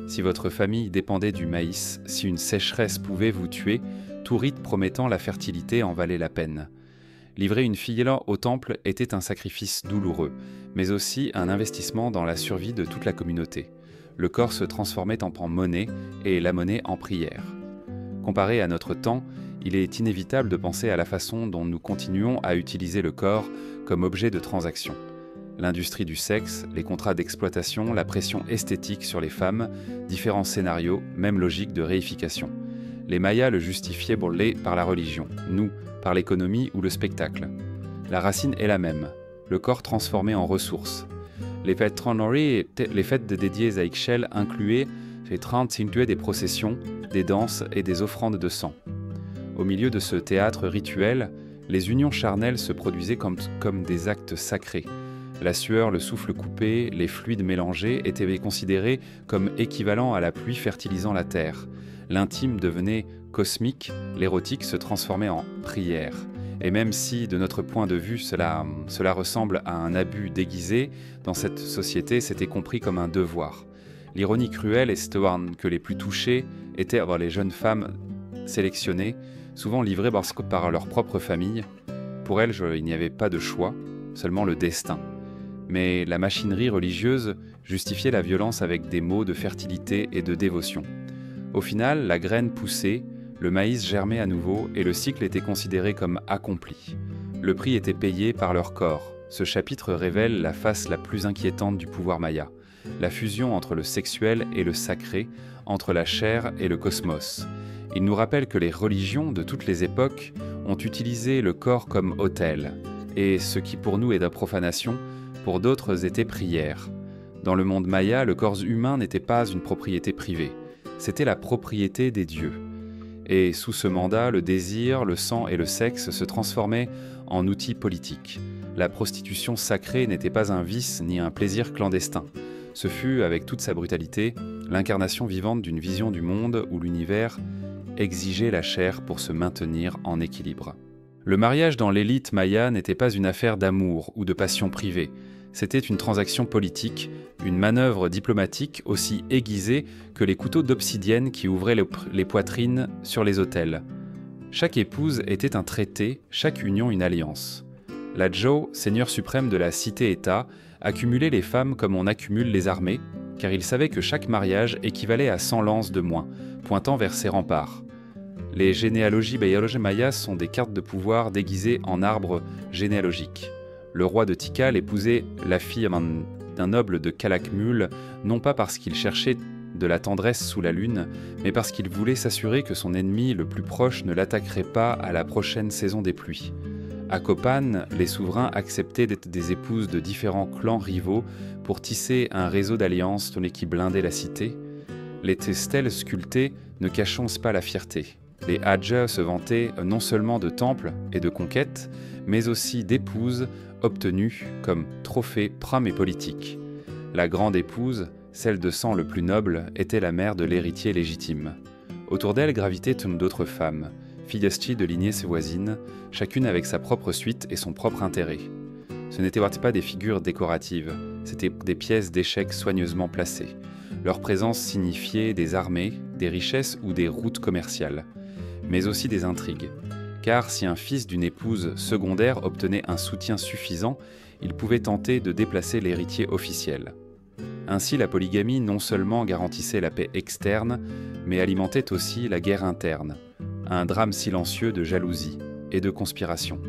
Si votre famille dépendait du maïs, si une sécheresse pouvait vous tuer, tout rite promettant la fertilité en valait la peine. Livrer une fille au temple était un sacrifice douloureux, mais aussi un investissement dans la survie de toute la communauté. Le corps se transformait en monnaie et la monnaie en prière. Comparé à notre temps, il est inévitable de penser à la façon dont nous continuons à utiliser le corps comme objet de transaction. L'industrie du sexe, les contrats d'exploitation, la pression esthétique sur les femmes, différents scénarios, même logique de réification. Les Mayas le justifiaient par la religion, nous, par l'économie ou le spectacle. La racine est la même, le corps transformé en ressource. Les fêtes dédiées à Ixchel incluaient des processions, des danses et des offrandes de sang. Au milieu de ce théâtre rituel, les unions charnelles se produisaient comme des actes sacrés. La sueur, le souffle coupé, les fluides mélangés étaient considérés comme équivalents à la pluie fertilisant la terre. L'intime devenait cosmique, l'érotique se transformait en prière. Et même si, de notre point de vue, cela ressemble à un abus déguisé, dans cette société, c'était compris comme un devoir. L'ironie cruelle est que les plus touchés étaient les jeunes femmes sélectionnées, souvent livrées par leur propre famille, pour elles, il n'y avait pas de choix, seulement le destin. Mais la machinerie religieuse justifiait la violence avec des mots de fertilité et de dévotion. Au final, la graine poussait, le maïs germait à nouveau et le cycle était considéré comme accompli. Le prix était payé par leur corps. Ce chapitre révèle la face la plus inquiétante du pouvoir maya, la fusion entre le sexuel et le sacré, entre la chair et le cosmos. Il nous rappelle que les religions de toutes les époques ont utilisé le corps comme autel, et ce qui pour nous est de profanation, pour d'autres était prière. Dans le monde maya, le corps humain n'était pas une propriété privée, c'était la propriété des dieux. Et sous ce mandat, le désir, le sang et le sexe se transformaient en outils politiques. La prostitution sacrée n'était pas un vice ni un plaisir clandestin. Ce fut, avec toute sa brutalité, l'incarnation vivante d'une vision du monde où l'univers exigeait la chair pour se maintenir en équilibre. Le mariage dans l'élite maya n'était pas une affaire d'amour ou de passion privée. C'était une transaction politique, une manœuvre diplomatique aussi aiguisée que les couteaux d'obsidienne qui ouvraient les poitrines sur les autels. Chaque épouse était un traité, chaque union une alliance. La Zhou, seigneur suprême de la cité-État, accumulait les femmes comme on accumule les armées, car il savait que chaque mariage équivalait à 100 lances de moins, pointant vers ses remparts. Les généalogies mayas sont des cartes de pouvoir déguisées en arbres généalogiques. Le roi de Tikal épousait la fille d'un noble de Calakmul, non pas parce qu'il cherchait de la tendresse sous la lune, mais parce qu'il voulait s'assurer que son ennemi le plus proche ne l'attaquerait pas à la prochaine saison des pluies. À Copan, les souverains acceptaient d'être des épouses de différents clans rivaux pour tisser un réseau d'alliances qui blindait la cité. Les stèles sculptées ne cachent pas la fierté. Les Hadja se vantaient non seulement de temples et de conquêtes, mais aussi d'épouses obtenues comme trophées pram et politiques. La grande épouse, celle de sang le plus noble, était la mère de l'héritier légitime. Autour d'elle gravitaient d'autres femmes, filles de lignées voisines, chacune avec sa propre suite et son propre intérêt. Ce n'étaient pas des figures décoratives, c'étaient des pièces d'échecs soigneusement placées. Leur présence signifiait des armées, des richesses ou des routes commerciales, mais aussi des intrigues. Car si un fils d'une épouse secondaire obtenait un soutien suffisant, il pouvait tenter de déplacer l'héritier officiel. Ainsi, la polygamie non seulement garantissait la paix externe, mais alimentait aussi la guerre interne, un drame silencieux de jalousie et de conspiration.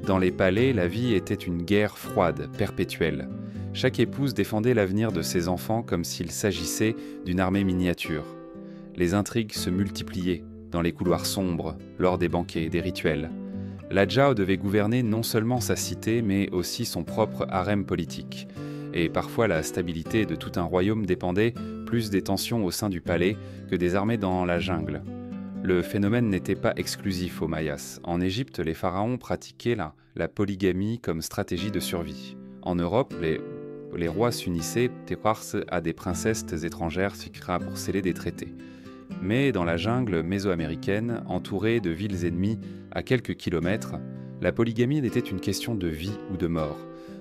Dans les palais, la vie était une guerre froide, perpétuelle. Chaque épouse défendait l'avenir de ses enfants comme s'il s'agissait d'une armée miniature. Les intrigues se multipliaient dans les couloirs sombres, lors des banquets, des rituels. La Zhao devait gouverner non seulement sa cité, mais aussi son propre harem politique. Et parfois la stabilité de tout un royaume dépendait plus des tensions au sein du palais que des armées dans la jungle. Le phénomène n'était pas exclusif aux Mayas. En Égypte, les pharaons pratiquaient la polygamie comme stratégie de survie. En Europe, les rois s'unissaient à des princesses étrangères pour sceller des traités. Mais dans la jungle mésoaméricaine, entourée de villes ennemies à quelques kilomètres, la polygamie était une question de vie ou de mort.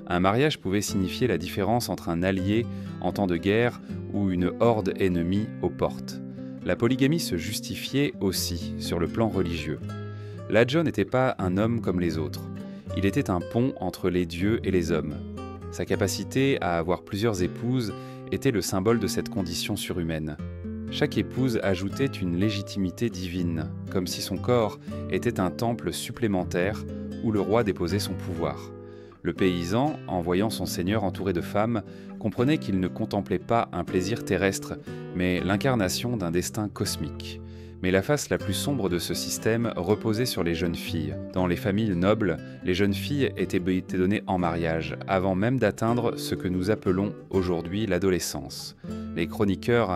Un mariage pouvait signifier la différence entre un allié en temps de guerre ou une horde ennemie aux portes. La polygamie se justifiait aussi sur le plan religieux. Ladjo n'était pas un homme comme les autres. Il était un pont entre les dieux et les hommes. Sa capacité à avoir plusieurs épouses était le symbole de cette condition surhumaine. Chaque épouse ajoutait une légitimité divine, comme si son corps était un temple supplémentaire où le roi déposait son pouvoir. Le paysan, en voyant son seigneur entouré de femmes, comprenait qu'il ne contemplait pas un plaisir terrestre, mais l'incarnation d'un destin cosmique. Mais la face la plus sombre de ce système reposait sur les jeunes filles. Dans les familles nobles, les jeunes filles étaient données en mariage, avant même d'atteindre ce que nous appelons aujourd'hui l'adolescence. Les chroniqueurs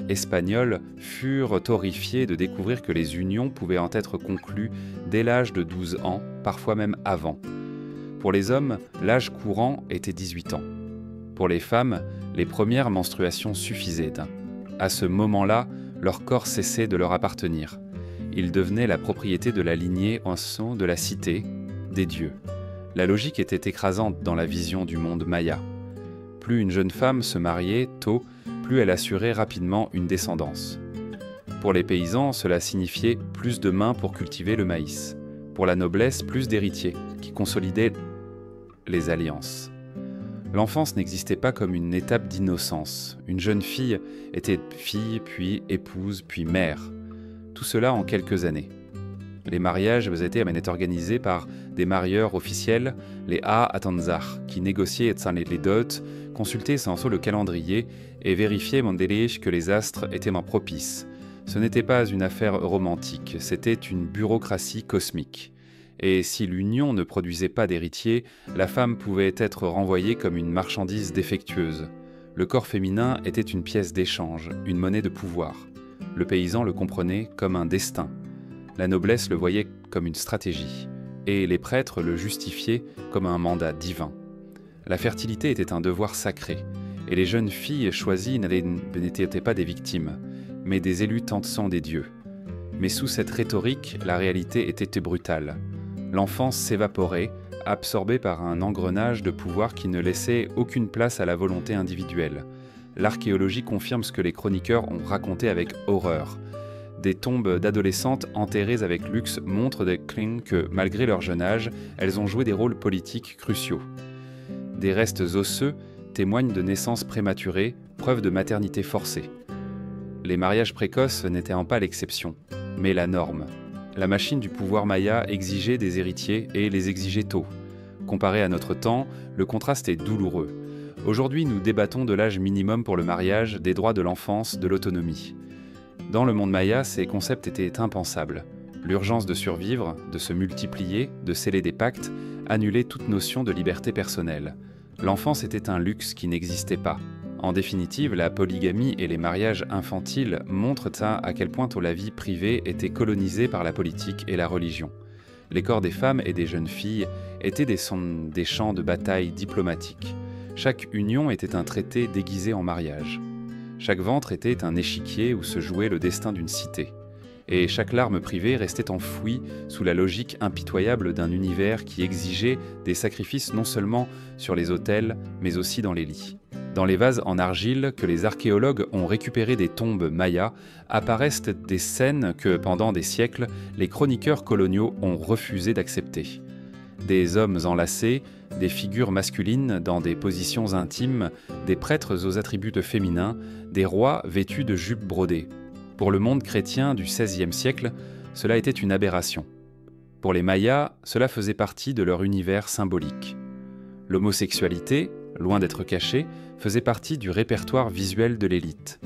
espagnols furent horrifiés de découvrir que les unions pouvaient en être conclues dès l'âge de 12 ans, parfois même avant. Pour les hommes, l'âge courant était 18 ans. Pour les femmes, les premières menstruations suffisaient. À ce moment-là, leur corps cessait de leur appartenir. Ils devenaient la propriété de la lignée en son de la cité, des dieux. La logique était écrasante dans la vision du monde maya. Plus une jeune femme se mariait tôt, plus elle assurait rapidement une descendance. Pour les paysans, cela signifiait plus de mains pour cultiver le maïs. Pour la noblesse, plus d'héritiers, qui consolidaient les alliances. L'enfance n'existait pas comme une étape d'innocence. Une jeune fille était fille, puis épouse, puis mère. Tout cela en quelques années. Les mariages étaient organisés par des marieurs officiels, les Atanzar, qui négociaient les dots, consultaient sans le calendrier et vérifiaient que les astres étaient propices. Ce n'était pas une affaire romantique, c'était une bureaucratie cosmique. Et si l'union ne produisait pas d'héritier, la femme pouvait être renvoyée comme une marchandise défectueuse. Le corps féminin était une pièce d'échange, une monnaie de pouvoir. Le paysan le comprenait comme un destin. La noblesse le voyait comme une stratégie, et les prêtres le justifiaient comme un mandat divin. La fertilité était un devoir sacré, et les jeunes filles choisies n'étaient pas des victimes, mais des élus tentant des dieux. Mais sous cette rhétorique, la réalité était brutale. L'enfance s'évaporait, absorbée par un engrenage de pouvoir qui ne laissait aucune place à la volonté individuelle. L'archéologie confirme ce que les chroniqueurs ont raconté avec horreur. Des tombes d'adolescentes enterrées avec luxe montrent que, malgré leur jeune âge, elles ont joué des rôles politiques cruciaux. Des restes osseux témoignent de naissances prématurées, preuve de maternité forcée. Les mariages précoces n'étaient pas l'exception, mais la norme. La machine du pouvoir maya exigeait des héritiers et les exigeait tôt. Comparé à notre temps, le contraste est douloureux. Aujourd'hui, nous débattons de l'âge minimum pour le mariage, des droits de l'enfance, de l'autonomie. Dans le monde maya, ces concepts étaient impensables. L'urgence de survivre, de se multiplier, de sceller des pactes, annulait toute notion de liberté personnelle. L'enfance était un luxe qui n'existait pas. En définitive, la polygamie et les mariages infantiles montrent à quel point la vie privée était colonisée par la politique et la religion. Les corps des femmes et des jeunes filles étaient des champs de bataille diplomatiques. Chaque union était un traité déguisé en mariage. Chaque ventre était un échiquier où se jouait le destin d'une cité. Et chaque larme privée restait enfouie sous la logique impitoyable d'un univers qui exigeait des sacrifices non seulement sur les autels, mais aussi dans les lits. Dans les vases en argile que les archéologues ont récupérés des tombes mayas, apparaissent des scènes que, pendant des siècles, les chroniqueurs coloniaux ont refusé d'accepter. Des hommes enlacés, des figures masculines dans des positions intimes, des prêtres aux attributs féminins, des rois vêtus de jupes brodées. Pour le monde chrétien du XVIe siècle, cela était une aberration. Pour les Mayas, cela faisait partie de leur univers symbolique. L'homosexualité, loin d'être cachée, faisait partie du répertoire visuel de l'élite.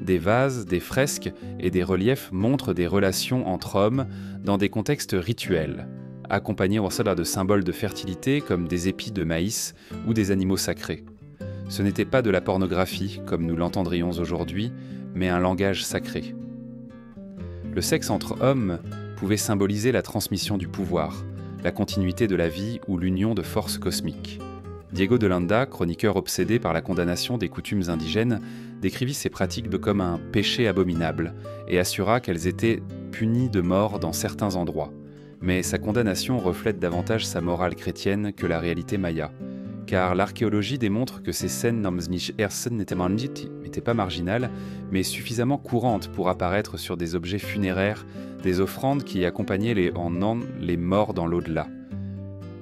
Des vases, des fresques et des reliefs montrent des relations entre hommes dans des contextes rituels, accompagnés de symboles de fertilité comme des épis de maïs ou des animaux sacrés. Ce n'était pas de la pornographie comme nous l'entendrions aujourd'hui, mais un langage sacré. Le sexe entre hommes pouvait symboliser la transmission du pouvoir, la continuité de la vie ou l'union de forces cosmiques. Diego de Landa, chroniqueur obsédé par la condamnation des coutumes indigènes, décrivit ces pratiques comme un péché abominable et assura qu'elles étaient punies de mort dans certains endroits. Mais sa condamnation reflète davantage sa morale chrétienne que la réalité maya, car l'archéologie démontre que ces scènes n'étaient pas marginales, mais suffisamment courantes pour apparaître sur des objets funéraires, des offrandes qui accompagnaient les morts dans l'au-delà.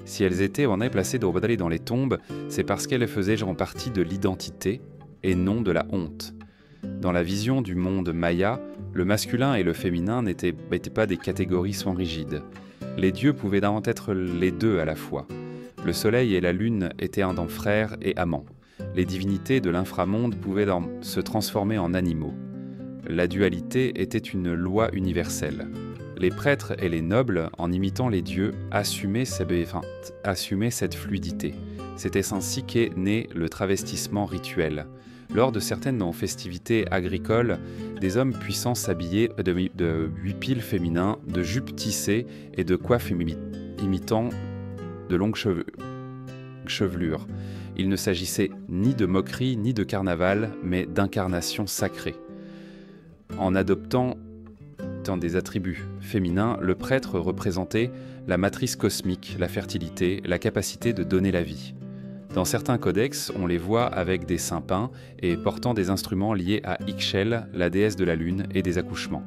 Si elles étaient placées dans les tombes, c'est parce qu'elles faisaient partie de l'identité et non de la honte. Dans la vision du monde maya, le masculin et le féminin n'étaient pas des catégories sans rigides. Les dieux pouvaient être les deux à la fois. Le soleil et la lune étaient frères et amants. Les divinités de l'inframonde pouvaient se transformer en animaux. La dualité était une loi universelle. Les prêtres et les nobles, en imitant les dieux, assumaient cette fluidité. C'était ainsi qu'est né le travestissement rituel. Lors de certaines festivités agricoles, des hommes puissants s'habillaient de huipiles féminins, de jupes tissées et de coiffes imitant de longues chevelures. Il ne s'agissait ni de moquerie ni de carnaval, mais d'incarnation sacrée. En adoptant des attributs féminins, le prêtre représentait la matrice cosmique, la fertilité, la capacité de donner la vie. Dans certains codex, on les voit avec des seins peints et portant des instruments liés à Ixchel, la déesse de la lune et des accouchements.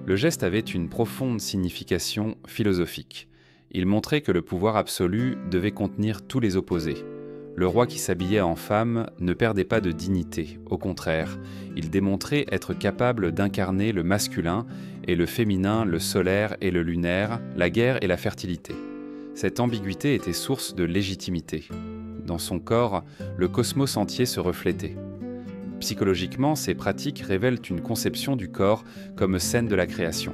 Le geste avait une profonde signification philosophique. Il montrait que le pouvoir absolu devait contenir tous les opposés. Le roi qui s'habillait en femme ne perdait pas de dignité, au contraire, il démontrait être capable d'incarner le masculin et le féminin, le solaire et le lunaire, la guerre et la fertilité. Cette ambiguïté était source de légitimité. Dans son corps, le cosmos entier se reflétait. Psychologiquement, ces pratiques révèlent une conception du corps comme scène de la création.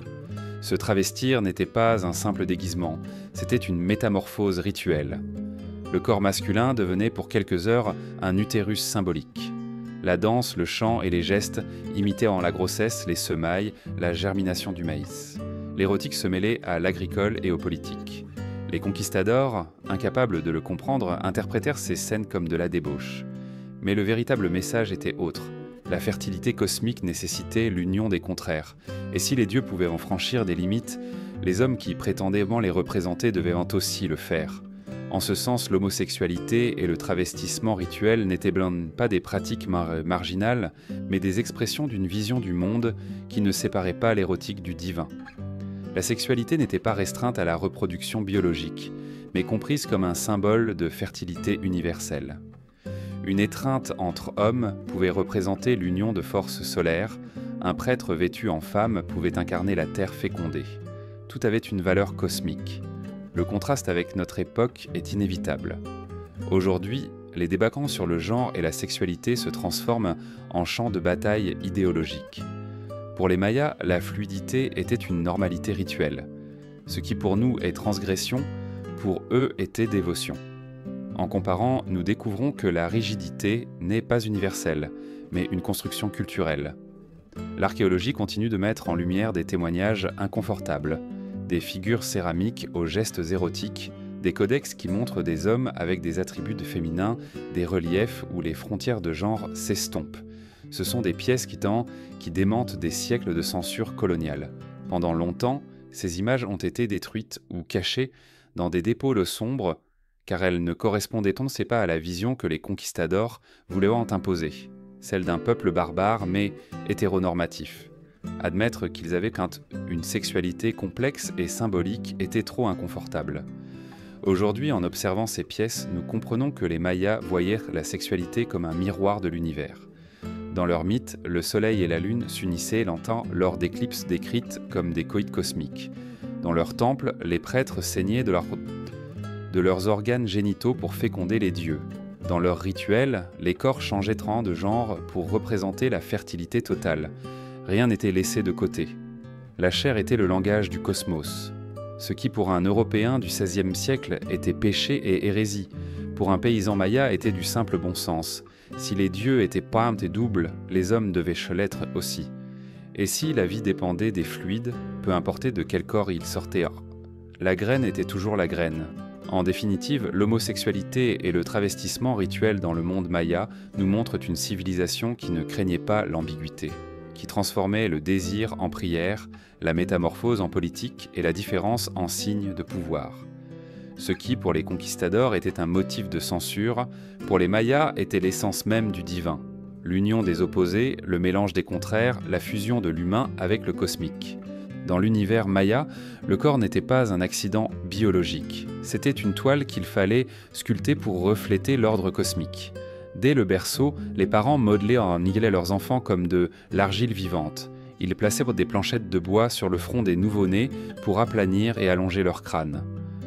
Se travestir n'était pas un simple déguisement, c'était une métamorphose rituelle. Le corps masculin devenait pour quelques heures un utérus symbolique. La danse, le chant et les gestes imitaient en la grossesse les semailles, la germination du maïs. L'érotique se mêlait à l'agricole et au politique. Les conquistadors, incapables de le comprendre, interprétèrent ces scènes comme de la débauche. Mais le véritable message était autre. La fertilité cosmique nécessitait l'union des contraires. Et si les dieux pouvaient en franchir des limites, les hommes qui prétendaient les représenter devaient aussi le faire. En ce sens, l'homosexualité et le travestissement rituel n'étaient pas des pratiques marginales, mais des expressions d'une vision du monde qui ne séparait pas l'érotique du divin. La sexualité n'était pas restreinte à la reproduction biologique, mais comprise comme un symbole de fertilité universelle. Une étreinte entre hommes pouvait représenter l'union de forces solaires, un prêtre vêtu en femme pouvait incarner la terre fécondée. Tout avait une valeur cosmique. Le contraste avec notre époque est inévitable. Aujourd'hui, les débats sur le genre et la sexualité se transforment en champ de bataille idéologique. Pour les Mayas, la fluidité était une normalité rituelle. Ce qui pour nous est transgression, pour eux était dévotion. En comparant, nous découvrons que la rigidité n'est pas universelle, mais une construction culturelle. L'archéologie continue de mettre en lumière des témoignages inconfortables, des figures céramiques aux gestes érotiques, des codex qui montrent des hommes avec des attributs de féminin, des reliefs où les frontières de genre s'estompent. Ce sont des pièces qui démentent des siècles de censure coloniale. Pendant longtemps, ces images ont été détruites ou cachées dans des dépôts sombres, car elles ne correspondaient pas à la vision que les conquistadors voulaient en imposer, celle d'un peuple barbare mais hétéronormatif. Admettre qu'ils avaient une sexualité complexe et symbolique était trop inconfortable. Aujourd'hui, en observant ces pièces, nous comprenons que les Mayas voyaient la sexualité comme un miroir de l'univers. Dans leur mythe, le soleil et la lune s'unissaient lors d'éclipses décrites comme des coïts cosmiques. Dans leur temple, les prêtres saignaient de leurs organes génitaux pour féconder les dieux. Dans leurs rituels, les corps changeaient de genre pour représenter la fertilité totale. Rien n'était laissé de côté. La chair était le langage du cosmos. Ce qui pour un Européen du XVIe siècle était péché et hérésie, pour un paysan maya était du simple bon sens. Si les dieux étaient pâmes et doubles, les hommes devaient l'être aussi. Et si la vie dépendait des fluides, peu importe de quel corps ils sortaient, la graine était toujours la graine. En définitive, l'homosexualité et le travestissement rituel dans le monde maya nous montrent une civilisation qui ne craignait pas l'ambiguïté, qui transformait le désir en prière, la métamorphose en politique et la différence en signe de pouvoir. Ce qui, pour les conquistadors, était un motif de censure, pour les Mayas était l'essence même du divin. L'union des opposés, le mélange des contraires, la fusion de l'humain avec le cosmique. Dans l'univers maya, le corps n'était pas un accident biologique. C'était une toile qu'il fallait sculpter pour refléter l'ordre cosmique. Dès le berceau, les parents modelaient leurs enfants comme de l'argile vivante. Ils plaçaient des planchettes de bois sur le front des nouveau-nés pour aplanir et allonger leur crâne.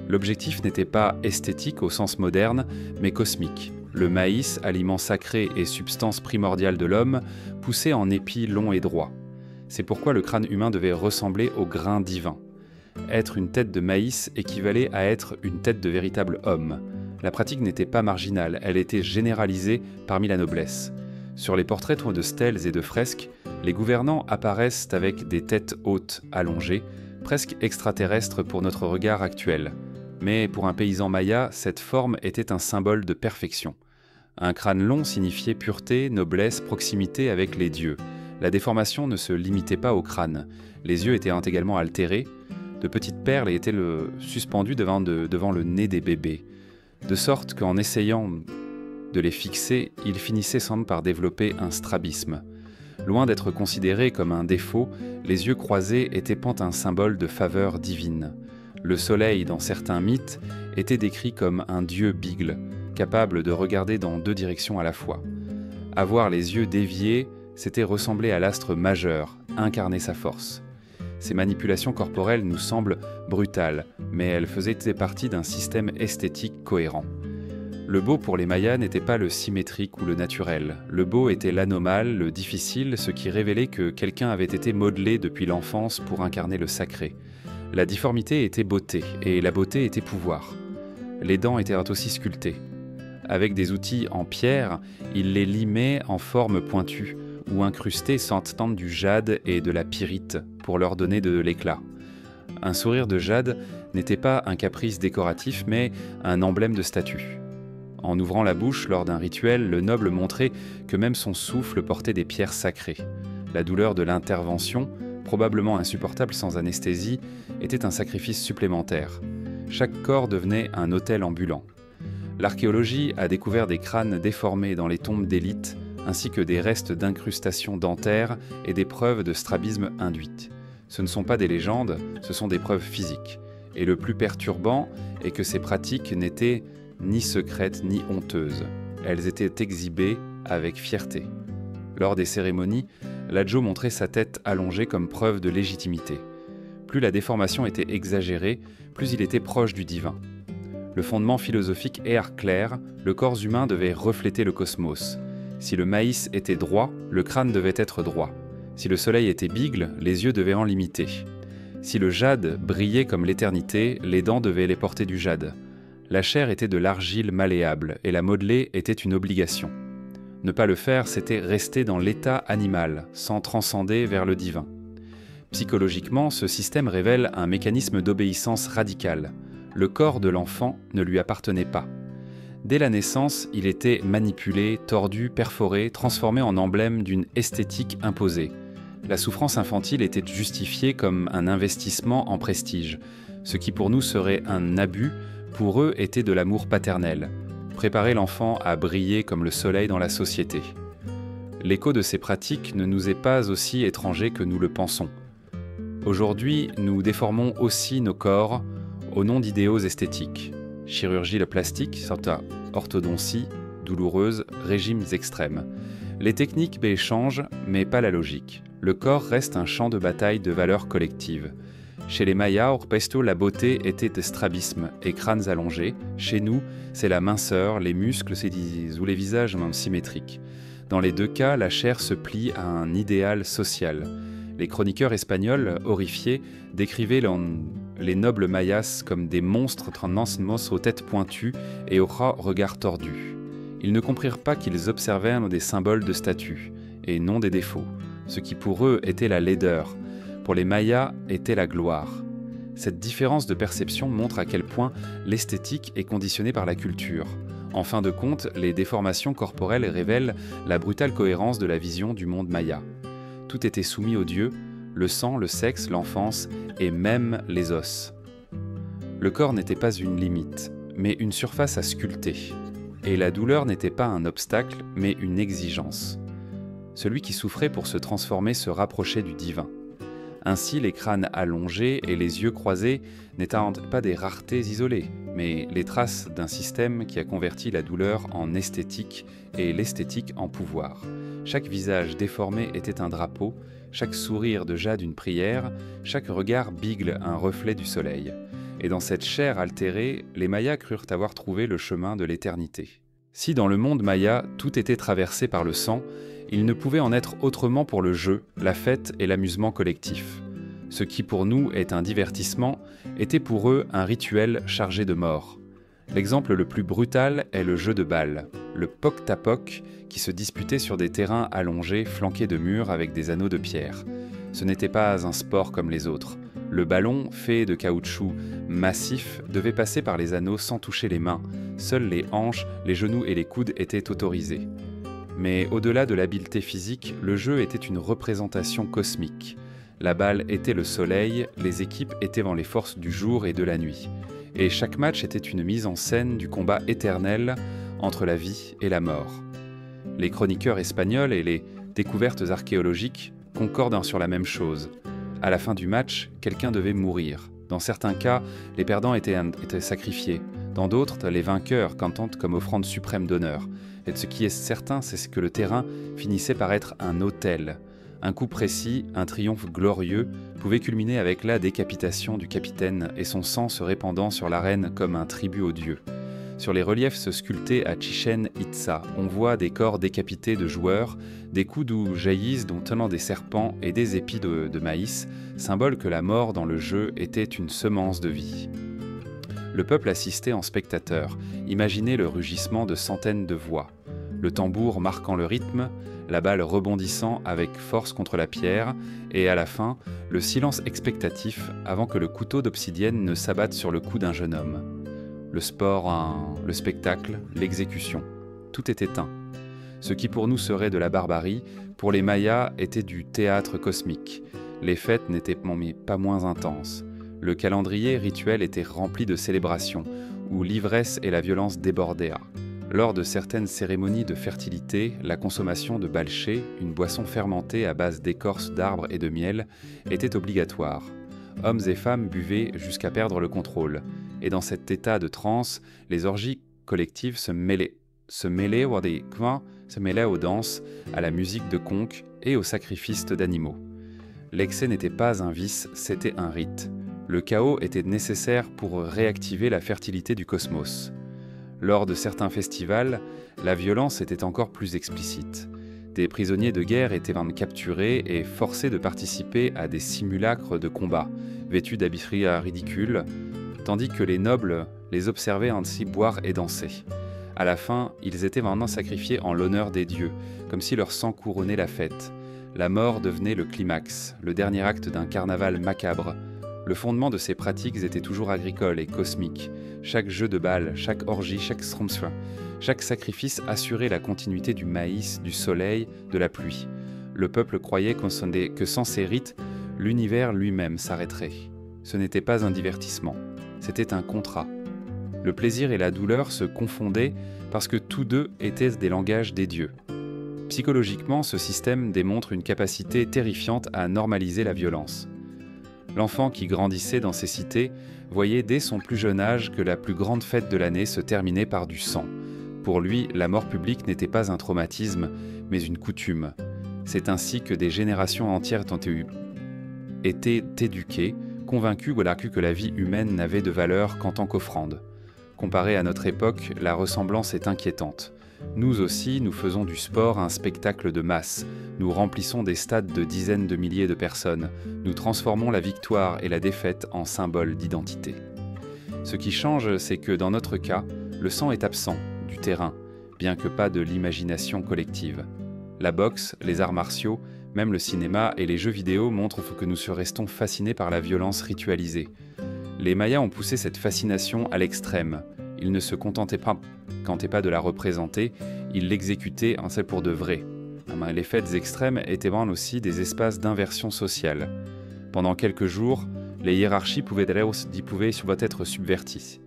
L'objectif n'était pas esthétique au sens moderne, mais cosmique. Le maïs, aliment sacré et substance primordiale de l'homme, poussait en épis longs et droits. C'est pourquoi le crâne humain devait ressembler au grain divin. Être une tête de maïs équivalait à être une tête de véritable homme. La pratique n'était pas marginale, elle était généralisée parmi la noblesse. Sur les portraits de stèles et de fresques, les gouvernants apparaissent avec des têtes hautes, allongées, presque extraterrestres pour notre regard actuel. Mais pour un paysan maya, cette forme était un symbole de perfection. Un crâne long signifiait pureté, noblesse, proximité avec les dieux. La déformation ne se limitait pas au crâne. Les yeux étaient également altérés. De petites perles étaient suspendues devant le nez des bébés. De sorte qu'en essayant de les fixer, ils finissaient par développer un strabisme. Loin d'être considérés comme un défaut, les yeux croisés étaient un symbole de faveur divine. Le soleil, dans certains mythes, était décrit comme un dieu bigle, capable de regarder dans deux directions à la fois. Avoir les yeux déviés, c'était ressembler à l'astre majeur, incarner sa force. Ces manipulations corporelles nous semblent brutales, mais elles faisaient partie d'un système esthétique cohérent. Le beau pour les Mayas n'était pas le symétrique ou le naturel. Le beau était l'anomale, le difficile, ce qui révélait que quelqu'un avait été modelé depuis l'enfance pour incarner le sacré. La difformité était beauté, et la beauté était pouvoir. Les dents étaient aussi sculptées. Avec des outils en pierre, il les limait en forme pointue, ou incrustés sentant du jade et de la pyrite pour leur donner de l'éclat. Un sourire de jade n'était pas un caprice décoratif, mais un emblème de statut. En ouvrant la bouche lors d'un rituel, le noble montrait que même son souffle portait des pierres sacrées. La douleur de l'intervention, probablement insupportable sans anesthésie, était un sacrifice supplémentaire. Chaque corps devenait un autel ambulant. L'archéologie a découvert des crânes déformés dans les tombes d'élite, ainsi que des restes d'incrustations dentaires et des preuves de strabisme induites. Ce ne sont pas des légendes, ce sont des preuves physiques. Et le plus perturbant est que ces pratiques n'étaient ni secrètes ni honteuses. Elles étaient exhibées avec fierté. Lors des cérémonies, l'adjo montrait sa tête allongée comme preuve de légitimité. Plus la déformation était exagérée, plus il était proche du divin. Le fondement philosophique est clair, le corps humain devait refléter le cosmos. Si le maïs était droit, le crâne devait être droit. Si le soleil était bigle, les yeux devaient en l'imiter. Si le jade brillait comme l'éternité, les dents devaient les porter du jade. La chair était de l'argile malléable, et la modeler était une obligation. Ne pas le faire, c'était rester dans l'état animal, sans transcender vers le divin. Psychologiquement, ce système révèle un mécanisme d'obéissance radicale. Le corps de l'enfant ne lui appartenait pas. Dès la naissance, il était manipulé, tordu, perforé, transformé en emblème d'une esthétique imposée. La souffrance infantile était justifiée comme un investissement en prestige. Ce qui pour nous serait un abus, pour eux était de l'amour paternel. Préparer l'enfant à briller comme le soleil dans la société. L'écho de ces pratiques ne nous est pas aussi étranger que nous le pensons. Aujourd'hui, nous déformons aussi nos corps au nom d'idéaux esthétiques. Chirurgie plastique, orthodontie, douloureuse, régimes extrêmes. Les techniques changent, mais pas la logique. Le corps reste un champ de bataille de valeurs collectives. Chez les Mayas, Orpesto, la beauté était de strabisme et crânes allongés. Chez nous, c'est la minceur, les muscles ou les visages non symétriques. Dans les deux cas, la chair se plie à un idéal social. Les chroniqueurs espagnols, horrifiés, décrivaient les nobles mayas comme des monstres transmos aux têtes pointues et aux regards tordus. Ils ne comprirent pas qu'ils observaient des symboles de statut, et non des défauts, ce qui pour eux était la laideur, pour les Mayas était la gloire. Cette différence de perception montre à quel point l'esthétique est conditionnée par la culture. En fin de compte, les déformations corporelles révèlent la brutale cohérence de la vision du monde maya. Tout était soumis aux dieux, le sang, le sexe, l'enfance et même les os. Le corps n'était pas une limite, mais une surface à sculpter. Et la douleur n'était pas un obstacle, mais une exigence. Celui qui souffrait pour se transformer se rapprochait du divin. Ainsi, les crânes allongés et les yeux croisés n'étaient pas des raretés isolées, mais les traces d'un système qui a converti la douleur en esthétique et l'esthétique en pouvoir. Chaque visage déformé était un drapeau, chaque sourire de jade une prière, chaque regard bigle un reflet du soleil. Et dans cette chair altérée, les Mayas crurent avoir trouvé le chemin de l'éternité. Si dans le monde maya, tout était traversé par le sang, il ne pouvait en être autrement pour le jeu, la fête et l'amusement collectif. Ce qui pour nous est un divertissement, était pour eux un rituel chargé de mort. L'exemple le plus brutal est le jeu de balle, le poc-tapoc, qui se disputait sur des terrains allongés flanqués de murs avec des anneaux de pierre. Ce n'était pas un sport comme les autres. Le ballon, fait de caoutchouc massif, devait passer par les anneaux sans toucher les mains. Seuls les hanches, les genoux et les coudes étaient autorisés. Mais au-delà de l'habileté physique, le jeu était une représentation cosmique. La balle était le soleil, les équipes étaient dans les forces du jour et de la nuit. Et chaque match était une mise en scène du combat éternel entre la vie et la mort. Les chroniqueurs espagnols et les découvertes archéologiques concordent sur la même chose. À la fin du match, quelqu'un devait mourir. Dans certains cas, les perdants étaient sacrifiés. Dans d'autres, les vainqueurs cantent comme offrande suprême d'honneur. Et ce qui est certain, c'est que le terrain finissait par être un autel. Un coup précis, un triomphe glorieux, pouvait culminer avec la décapitation du capitaine et son sang se répandant sur l'arène comme un tribut aux dieux. Sur les reliefs sculptés à Chichen Itza, on voit des corps décapités de joueurs, des coups d'où jaillissent dont tenant des serpents et des épis de maïs, symbole que la mort dans le jeu était une semence de vie. Le peuple assistait en spectateur, imaginez le rugissement de centaines de voix, le tambour marquant le rythme, la balle rebondissant avec force contre la pierre, et à la fin, le silence expectatif avant que le couteau d'obsidienne ne s'abatte sur le cou d'un jeune homme. Le sport, le spectacle, l'exécution, tout est éteint. Ce qui pour nous serait de la barbarie, pour les Mayas était du théâtre cosmique. Les fêtes n'étaient pas moins intenses. Le calendrier rituel était rempli de célébrations, où l'ivresse et la violence débordaient. Lors de certaines cérémonies de fertilité, la consommation de balché, une boisson fermentée à base d'écorce d'arbres et de miel, était obligatoire. Hommes et femmes buvaient jusqu'à perdre le contrôle. Et dans cet état de transe, les orgies collectives se mêlaient aux danses, à la musique de conques et aux sacrifices d'animaux. L'excès n'était pas un vice, c'était un rite. Le chaos était nécessaire pour réactiver la fertilité du cosmos. Lors de certains festivals, la violence était encore plus explicite. Des prisonniers de guerre étaient capturés et forcés de participer à des simulacres de combat, vêtus d'habits ridicules, tandis que les nobles les observaient ainsi boire et danser. À la fin, ils étaient maintenant sacrifiés en l'honneur des dieux, comme si leur sang couronnait la fête. La mort devenait le climax, le dernier acte d'un carnaval macabre. Le fondement de ces pratiques était toujours agricole et cosmique. Chaque jeu de balle, chaque orgie, chaque sacrifice assurait la continuité du maïs, du soleil, de la pluie. Le peuple croyait que sans ces rites, l'univers lui-même s'arrêterait. Ce n'était pas un divertissement, c'était un contrat. Le plaisir et la douleur se confondaient parce que tous deux étaient des langages des dieux. Psychologiquement, ce système démontre une capacité terrifiante à normaliser la violence. L'enfant qui grandissait dans ces cités voyait dès son plus jeune âge que la plus grande fête de l'année se terminait par du sang. Pour lui, la mort publique n'était pas un traumatisme, mais une coutume. C'est ainsi que des générations entières ont été éduquées, convaincues que la vie humaine n'avait de valeur qu'en tant qu'offrande. Comparé à notre époque, la ressemblance est inquiétante. Nous aussi, nous faisons du sport un spectacle de masse. Nous remplissons des stades de dizaines de milliers de personnes. Nous transformons la victoire et la défaite en symboles d'identité. Ce qui change, c'est que dans notre cas, le sang est absent du terrain, bien que pas de l'imagination collective. La boxe, les arts martiaux, même le cinéma et les jeux vidéo montrent que nous restons fascinés par la violence ritualisée. Les Mayas ont poussé cette fascination à l'extrême. Ils ne se contentaient pas de la représenter, ils l'exécutaient en pour de vrai. Les fêtes extrêmes étaient aussi des espaces d'inversion sociale. Pendant quelques jours, les hiérarchies pouvaient être subverties.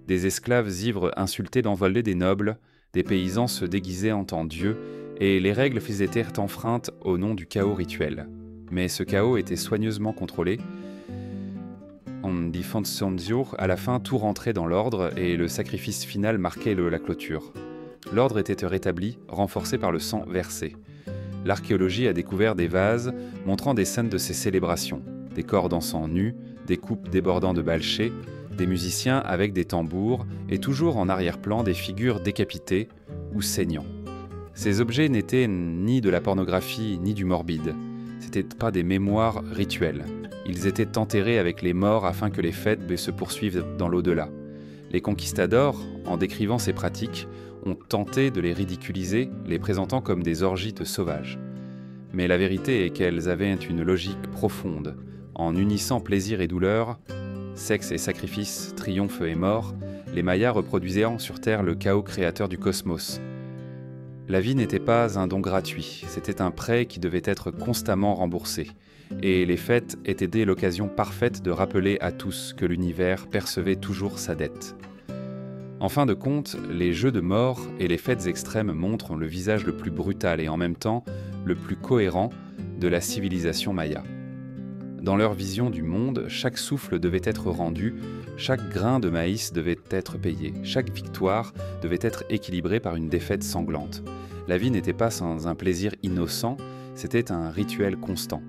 Des esclaves ivres insultaient d'envoler des nobles, des paysans se déguisaient en dieux, et les règles étaient enfreintes au nom du chaos rituel. Mais ce chaos était soigneusement contrôlé. À la fin, tout rentrait dans l'ordre et le sacrifice final marquait la clôture. L'ordre était rétabli, renforcé par le sang versé. L'archéologie a découvert des vases montrant des scènes de ces célébrations, des corps dansant nus, des coupes débordant de balchés, des musiciens avec des tambours et toujours en arrière-plan des figures décapitées ou saignant. Ces objets n'étaient ni de la pornographie ni du morbide. C'étaient pas des mémoires rituelles. Ils étaient enterrés avec les morts afin que les fêtes se poursuivent dans l'au-delà. Les conquistadors, en décrivant ces pratiques, ont tenté de les ridiculiser, les présentant comme des orgies de sauvages. Mais la vérité est qu'elles avaient une logique profonde. En unissant plaisir et douleur, sexe et sacrifice, triomphe et mort, les Mayas reproduisaient sur Terre le chaos créateur du cosmos. La vie n'était pas un don gratuit, c'était un prêt qui devait être constamment remboursé. Et les fêtes étaient l'occasion parfaite de rappeler à tous que l'univers percevait toujours sa dette. En fin de compte, les jeux de mort et les fêtes extrêmes montrent le visage le plus brutal et en même temps le plus cohérent de la civilisation maya. Dans leur vision du monde, chaque souffle devait être rendu, chaque grain de maïs devait être payé, chaque victoire devait être équilibrée par une défaite sanglante. La vie n'était pas sans un plaisir innocent, c'était un rituel constant.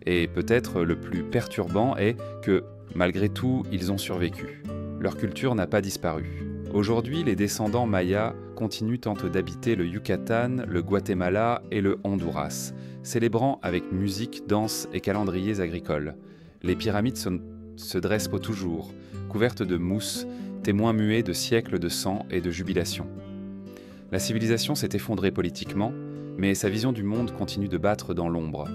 Et peut-être le plus perturbant est que, malgré tout, ils ont survécu. Leur culture n'a pas disparu. Aujourd'hui, les descendants mayas continuent tant d'habiter le Yucatan, le Guatemala et le Honduras, célébrant avec musique, danse et calendriers agricoles. Les pyramides se dressent pour toujours, couvertes de mousse, témoins muets de siècles de sang et de jubilation. La civilisation s'est effondrée politiquement, mais sa vision du monde continue de battre dans l'ombre,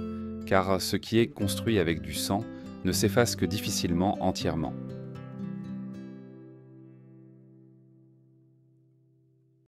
car ce qui est construit avec du sang ne s'efface que difficilement entièrement.